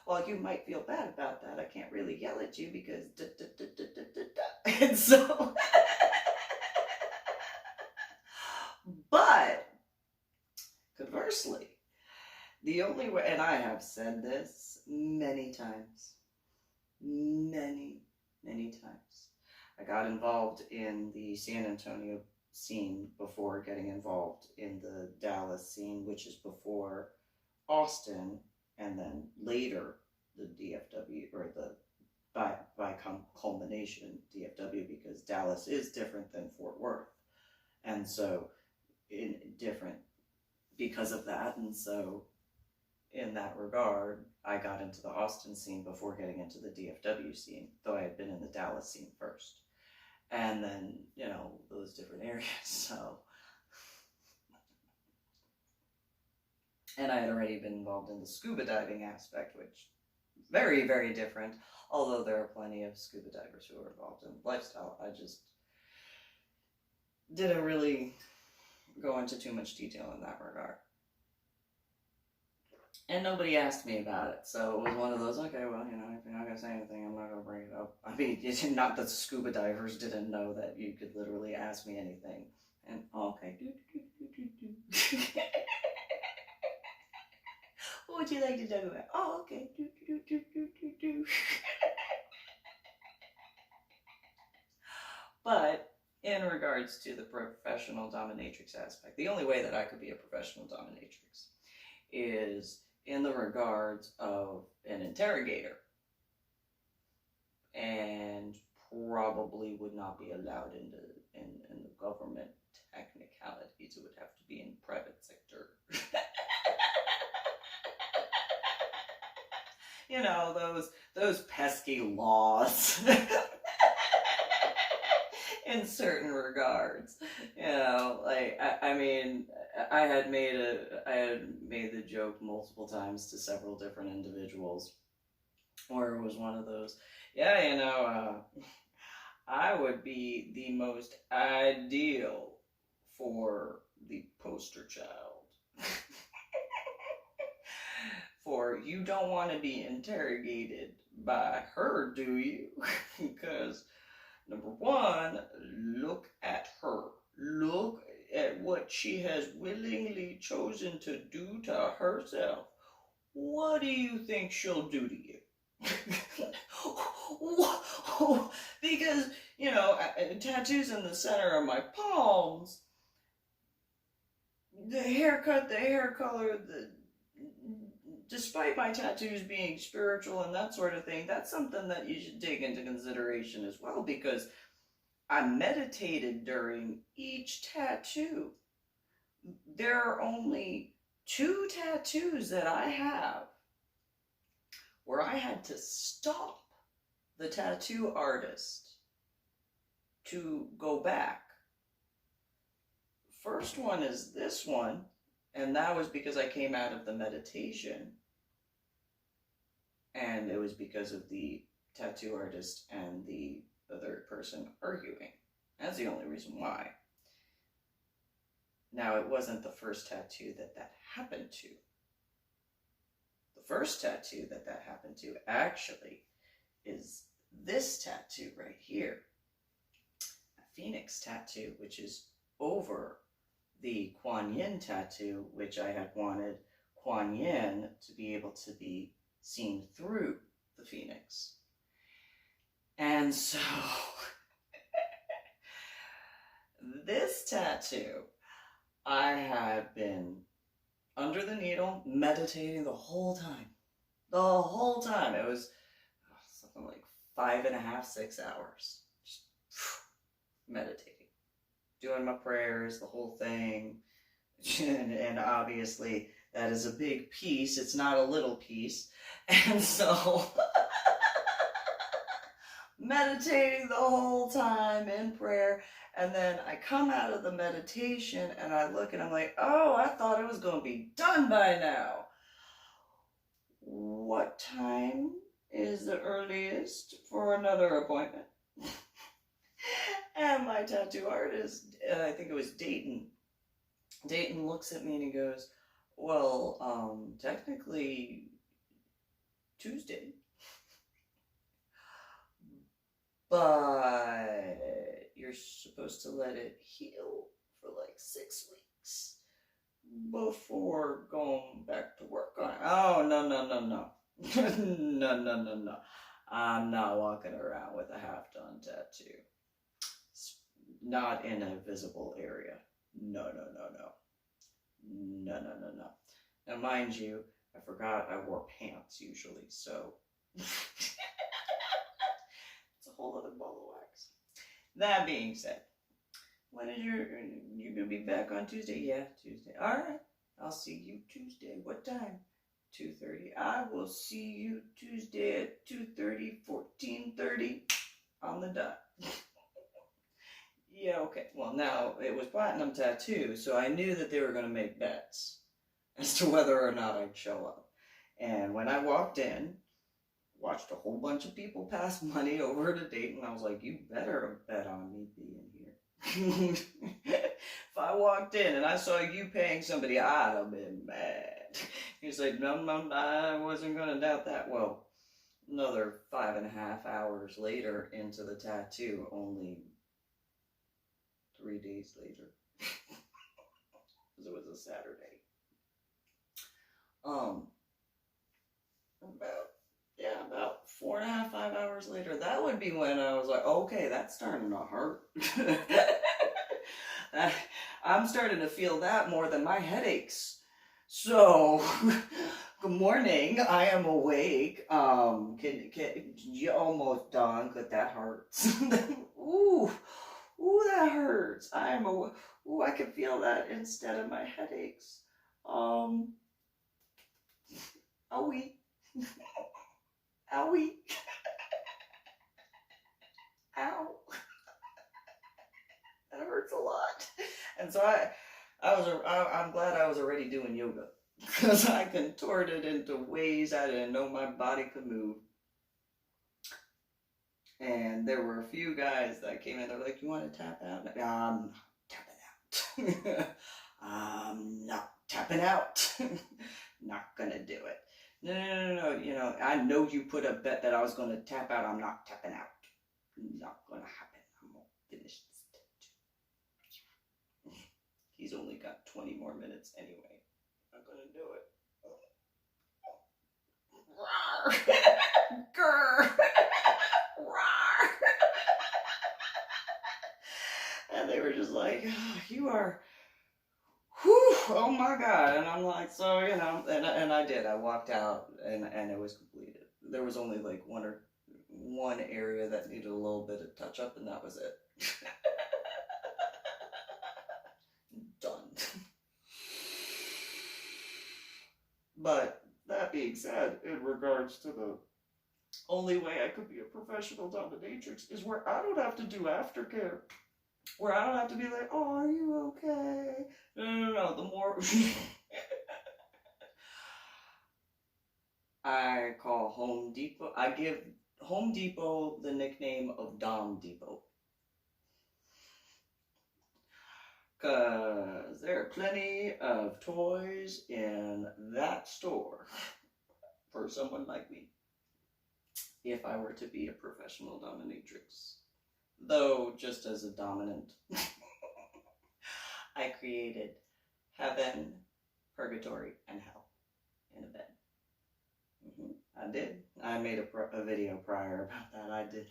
while you might feel bad about that, I can't really yell at you because and so but conversely, the only way, and I have said this many times, many times, I got involved in the San Antonio scene before getting involved in the Dallas scene, which is before Austin, and then later the DFW, or the by culmination DFW, because Dallas is different than Fort Worth, and so in different because of that. And so in that regard, I got into the Austin scene before getting into the DFW scene, though I had been in the Dallas scene first. And then, you know, those different areas, so. And I had already been involved in the scuba diving aspect, which very, very different, although there are plenty of scuba divers who are involved in lifestyle. I just didn't really go into too much detail in that regard. And nobody asked me about it, so it was one of those, okay, well, you know, if you're not going to say anything, I'm not going to bring it up. I mean, it's not that scuba divers didn't know that you could literally ask me anything. And, oh, okay, what would you like to talk about? Oh, okay, But in regards to the professional dominatrix aspect, the only way that I could be a professional dominatrix is in the regards of an interrogator, and probably would not be allowed in the government technicalities. It would have to be in private sector. You know, those pesky laws. In certain regards, you know, like I mean, I had made the joke multiple times to several different individuals, where it was one of those, yeah, you know, I would be the most ideal for the poster child. For you don't want to be interrogated by her, do you? Because number one, look at her. Look at what she has willingly chosen to do to herself. What do you think she'll do to you? Because, you know, tattoos in the center of my palms, the haircut, the hair color, despite my tattoos being spiritual and that sort of thing, that's something that you should take into consideration as well, because I meditated during each tattoo. There are only 2 tattoos that I have where I had to stop the tattoo artist to go back. First one is this one, and that was because I came out of the meditation. And it was because of the tattoo artist and the other person arguing. That's the only reason why. Now, it wasn't the first tattoo that happened to. The first tattoo that happened to actually is this tattoo right here. A phoenix tattoo, which is over the Kuan Yin tattoo, which I had wanted Kuan Yin to be able to be seen through the phoenix. And so this tattoo, I had been under the needle meditating the whole time. The whole time. It was something like 5.5, 6 hours. Just meditating. Doing my prayers, the whole thing. And obviously that is a big piece. It's not a little piece. And so meditating the whole time in prayer. And then I come out of the meditation and I look and I'm like, oh, I thought it was going to be done by now. What time is the earliest for another appointment. And my tattoo artist, I think it was Dayton. Dayton looks at me and he goes, well, technically Tuesday, but you're supposed to let it heal for like 6 weeks before going back to work on it. Oh, no. No. I'm not walking around with a half-done tattoo. Not in a visible area. No. Now, mind you, I forgot I wore pants usually, so it's a whole other ball of wax. That being said, when is you gonna be back on Tuesday? Yeah, Tuesday. All right, I'll see you Tuesday. What time? 2:30. I will see you Tuesday at 2:30, 14:30 on the dot. Yeah, okay. Well, now, it was platinum tattoo, so I knew that they were going to make bets as to whether or not I'd show up. And when I walked in, watched a whole bunch of people pass money over to Dayton, and I was like, you better bet on me being here. If I walked in and I saw you paying somebody, I'd have been mad. He's like, no, I wasn't going to doubt that. Well, another 5.5 hours later into the tattoo, only 3 days later, because it was a Saturday. About 4.5, 5 hours later, that would be when I was like, okay, that's starting to hurt. I'm starting to feel that more than my headaches. So, good morning. I am awake. Can you almost done? Cause that hurts. Ooh, that hurts. I can feel that instead of my headaches. Owie. Owie. Ow. That hurts a lot. And so I'm glad I was already doing yoga, because I contorted into ways I didn't know my body could move. And there were a few guys that came in, they're like, you want to tap out? I'm not tapping out. I'm not tapping out. Not gonna do it. No. You know, I know you put a bet that I was gonna tap out. I'm not tapping out. Not gonna happen. I'm gonna finish this tattoo. He's only got 20 more minutes anyway. I'm not gonna do it. Grr. And they were just like, oh, you are, whew, oh my God. And I'm like, so, you know, and I did. I walked out and it was completed. There was only like one area that needed a little bit of touch up, and that was it. Done. But that being said, in regards to the only way I could be a professional dominatrix is where I don't have to do aftercare. Where I don't have to be like, oh, are you okay? No. The more I call Home Depot, I give Home Depot the nickname of Dom Depot. Because there are plenty of toys in that store for someone like me, if I were to be a professional dominatrix. Though, just as a dominant, I created heaven, purgatory, and hell in a bed. I did. I made a video prior about that. I did.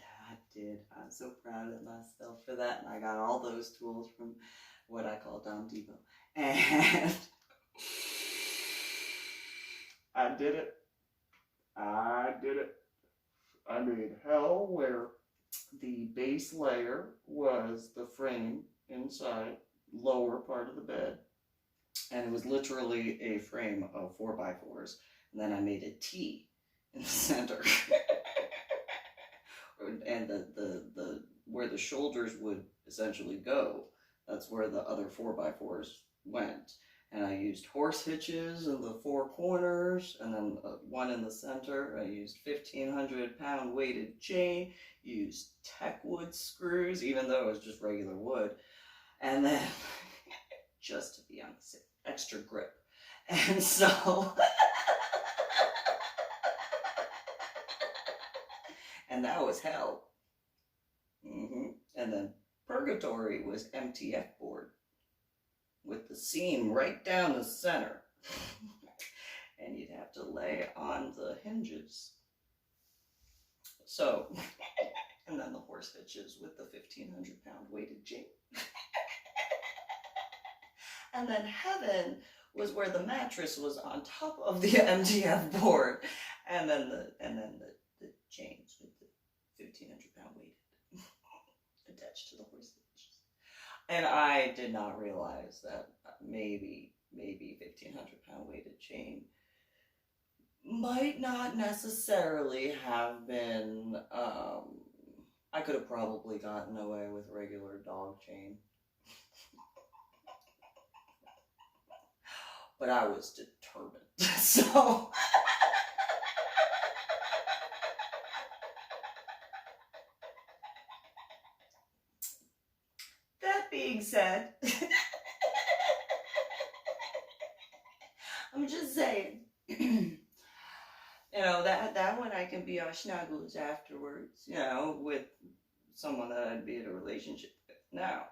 I'm so proud of myself for that. And I got all those tools from what I call Dom Depot. And I did it. I made hell where the base layer was the frame inside, lower part of the bed. And it was literally a frame of 4x4s. And then I made a T in the center. And the where the shoulders would essentially go, that's where the other 4x4s went. And I used horse hitches in the 4 corners, and then one in the center. I used 1,500-pound weighted chain, used tech wood screws, even though it was just regular wood. And then, just to be on the safe, extra grip. And so, and that was hell. And then purgatory was MTF board with the seam right down the center. And you'd have to lay on the hinges. So, and then the horse hitches with the 1,500-pound weighted chain. And then heaven was where the mattress was on top of the MTF board, and then the chains with the 1,500-pound weighted attached to the horse hitches. And I did not realize that maybe 1,500-pound weighted chain might not necessarily have been, I could have probably gotten away with regular dog chain. But I was determined, so. That being said, I'm just saying, that one I can be on snuggles afterwards, with someone that I'd be in a relationship with. Now,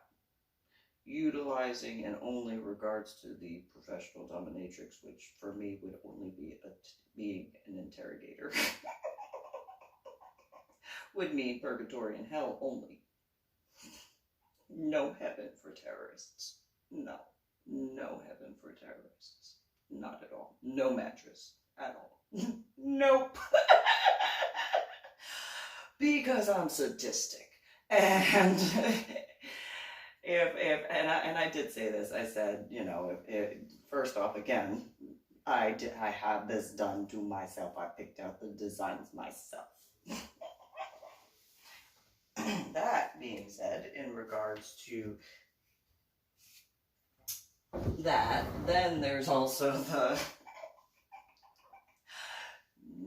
utilizing in only regards to the professional dominatrix, which for me would only be being an interrogator, would mean purgatory and hell only. No heaven for terrorists. No heaven for terrorists. Not at all. No mattress at all. Nope. Because I'm sadistic. And and I did say this. I said, if first off, again, I had this done to myself. I picked out the designs myself. That being said, in regards to that, then there's also the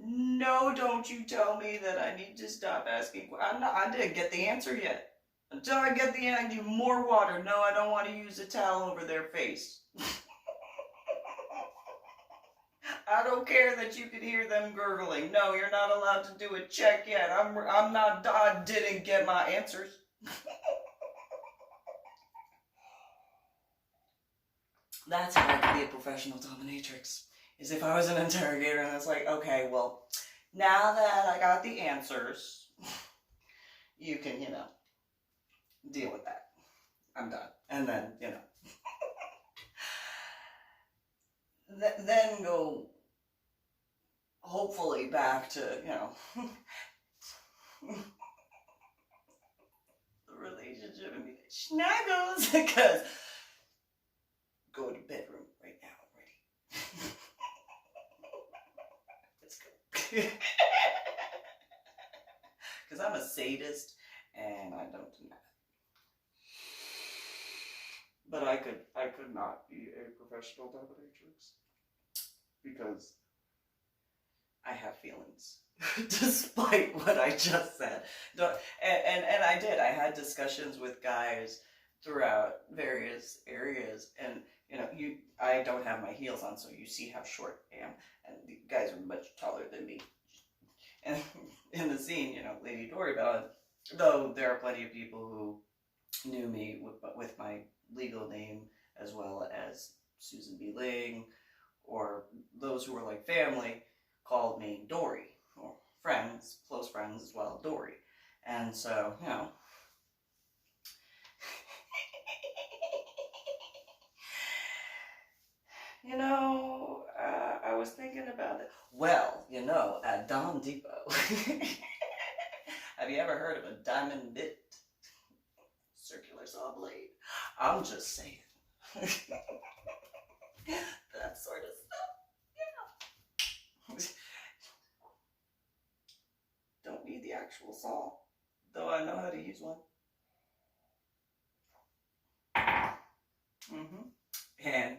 no, don't you tell me that I need to stop asking. I didn't get the answer yet. Until I get the answer, I need more water. No, I don't want to use a towel over their face. I don't care that you could hear them gurgling. No, you're not allowed to do a check yet. I didn't get my answers. That's how I could be a professional dominatrix. Is if I was an interrogator and it's like, okay, well, now that I got the answers, you can, deal with that. I'm done. And then, then go, hopefully, back to, the relationship and be like, snuggles, because go to bedroom right now, I'm ready. Let's go. Because I'm a sadist, and I don't deny it. But I could not be a professional dominatrix because I have feelings, despite what I just said. And I did. I had discussions with guys throughout various areas, and I don't have my heels on, so you see how short I am, and the guys are much taller than me. And in the scene, Lady Dori, Belle, though there are plenty of people who knew me with my legal name as well as Susan MeeLing, or those who were like family called me Dori, or friends, close friends as well, Dori. And so, I was thinking about it. Well, at Dom Depot, have you ever heard of a diamond bit? Circular saw blade. I'm just saying. That sort of stuff, Don't need the actual saw, though I know how to use one. And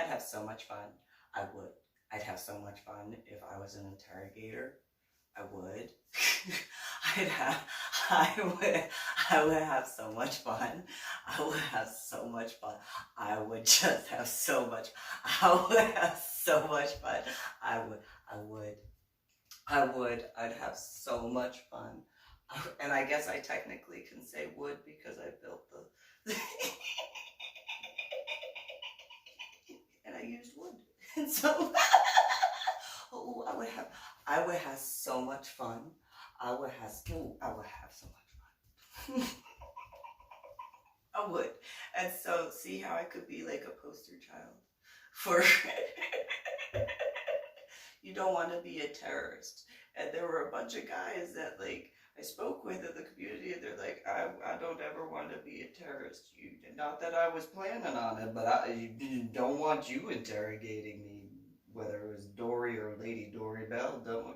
I'd have so much fun. I would. I'd have so much fun if I was an interrogator. I would. I would have so much fun. I would have so much fun. I would just have so much. I would have so much fun. I'd have so much fun. And I guess I technically can say would because I built the and I used wood. And so oh, I would have so much fun. I would have so much fun. I would. And so see how I could be like a poster child for you don't want to be a terrorist. And there were a bunch of guys that like I spoke with in the community, and they're like, I don't ever want to be a terrorist. Not that I was planning on it, but I don't want you interrogating me, whether it was Dori or Lady Dori Belle. No,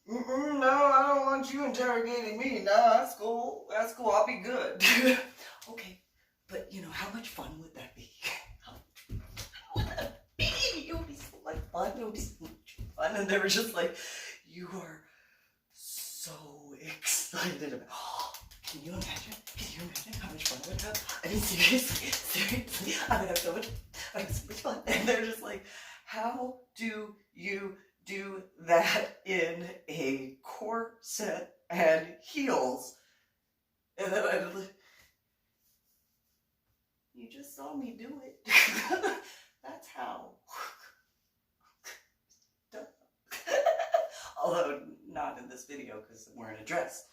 I don't want you interrogating me. No, that's cool. That's cool. I'll be good. Okay, but you know, how much fun would that be? How much fun would that be? It would be so much fun. It would be so much fun. And they were just like, you are so excited about. Oh, can you imagine? Can you imagine how much fun I would have? I mean, seriously, I would have so much fun. And they're just like, how do you do that in a corset and heels? And then I was like, you just saw me do it. That's how. Although not in this video because I'm wearing a dress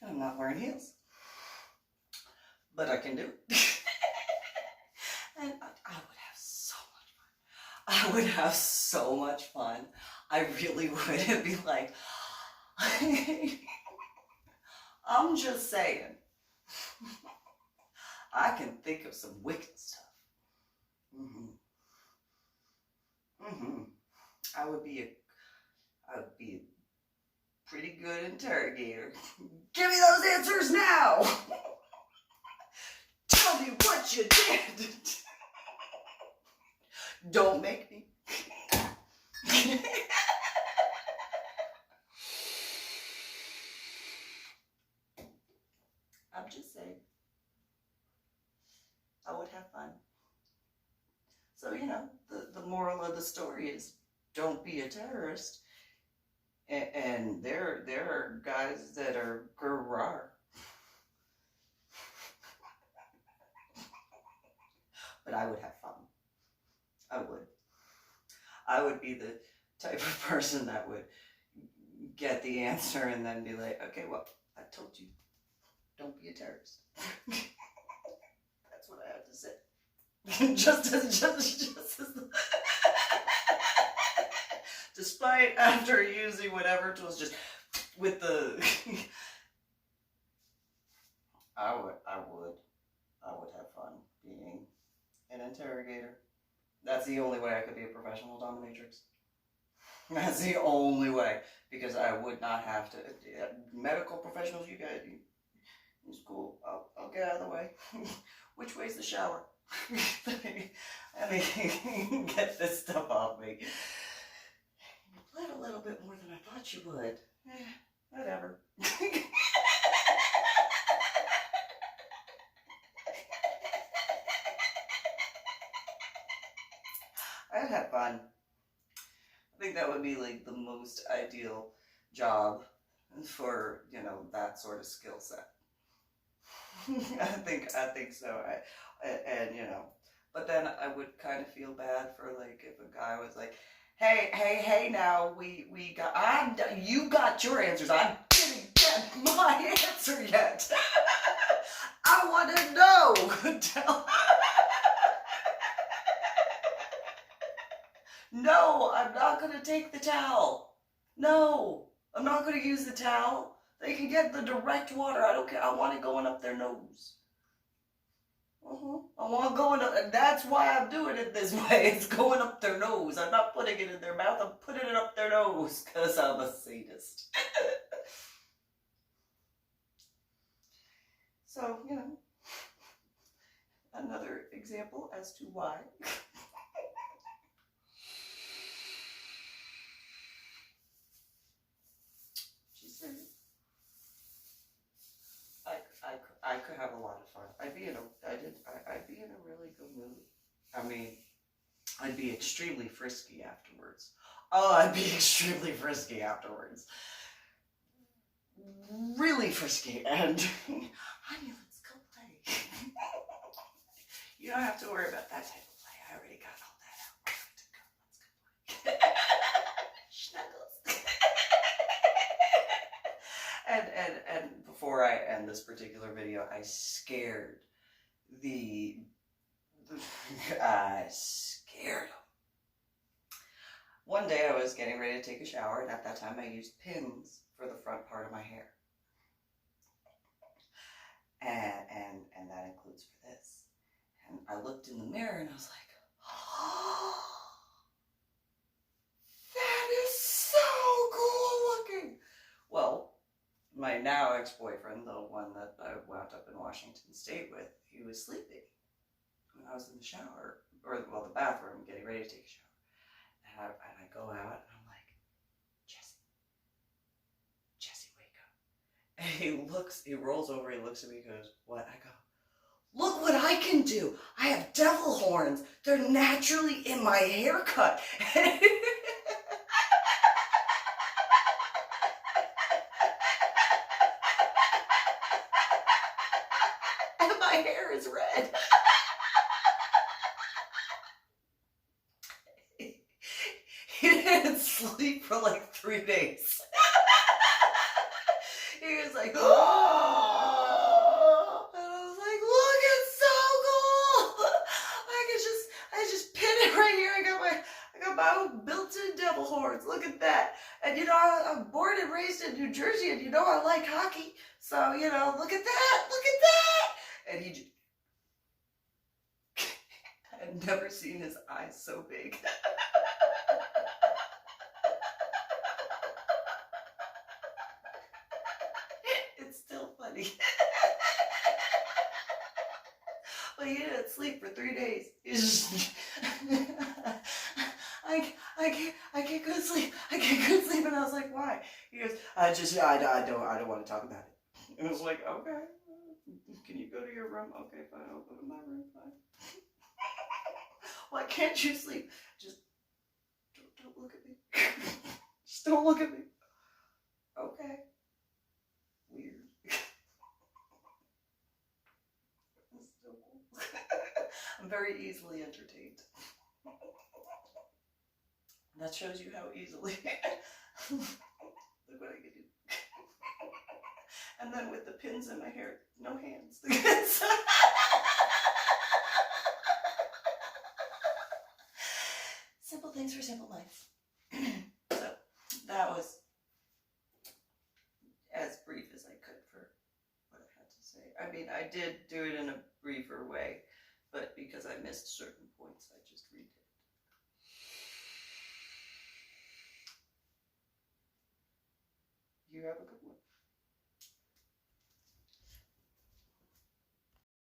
and I'm not wearing heels, but I can do it. And I would have so much fun. I would have so much fun. I really would. It'd be like, I'm just saying, I can think of some wicked stuff. I would be a pretty good interrogator. Give me those answers now! Tell me what you did! Don't make me. I'm just saying. I would have fun. So, you know, the moral of the story is don't be a terrorist. And there are guys that are grrr. But I would have fun. I would. I would be the type of person that would get the answer and then be like, okay, well, I told you, don't be a terrorist. That's what I have to say. just as despite after using whatever tools, just with the I would have fun being an interrogator. That's the only way I could be a professional dominatrix. That's the only way, because I would not have to. Medical professionals, you guys, it's cool. I'll get out of the way. Which way's the shower? Let me get this stuff off me. You bled a little bit more than I thought you would. Whatever. I'd have fun. I think that would be like the most ideal job for, you know, that sort of skill set. I think so. And you know, but then I would kind of feel bad for like if a guy was like, hey, now we got, you got your answers. I didn't get my answer yet. I want to know. No, I'm not going to take the towel. No, I'm not going to use the towel. They can get the direct water. I don't care. I want it going up their nose. I want it going up, and that's why I'm doing it this way. It's going up their nose. I'm not putting it in their mouth. I'm putting it up their nose because I'm a sadist. So, you know, another example as to why. She said, I could have a lot of fun. I'd be in a really good mood. I mean, I'd be extremely frisky afterwards. Oh, I'd be extremely frisky afterwards. Really frisky. And, honey, let's go play. You don't have to worry about that type of play. I already got all that out. Let's go play. Snuggles. And before I end this particular video, I scared I scared him. One day I was getting ready to take a shower, and at that time I used pins for the front part of my hair. And that includes for this. And I looked in the mirror and I was like, oh, that is so cool looking. Well, my now ex-boyfriend, the one that I wound up in Washington State with, he was sleeping. When I was in the shower, or well, the bathroom, getting ready to take a shower. And I go out and I'm like, Jesse, wake up. And he rolls over, he looks at me, he goes, what? I go, look what I can do. I have devil horns. They're naturally in my haircut. And my hair is red. He didn't sleep for like 3 days. He was like, oh, and I was like, look, it's so cool. I just pin it right here. I got my own built-in devil horns. Look at that. And you know, I'm born and raised in New Jersey, and you know I like hockey. So, you know, look at that. Look at that. And he just, I'd never seen his eyes so big. It's still funny. But he didn't sleep for 3 days. He's just, I can't go to sleep. I can't go to sleep. And I was like, why? He goes, I don't want to talk about it. And I was like, okay. Can you go to your room? Okay, fine. I'll go to my room. Fine. Why can't you sleep? Just don't look at me. Just don't look at me. Okay. Weird. That's so cool. I'm very easily entertained. That shows you how easily. Look what I can do. And then with the pins in my hair, no hands. Simple things for simple life. So that was as brief as I could for what I had to say. I mean, I did do it in a briefer way, but because I missed certain points, I just redid it. You have a good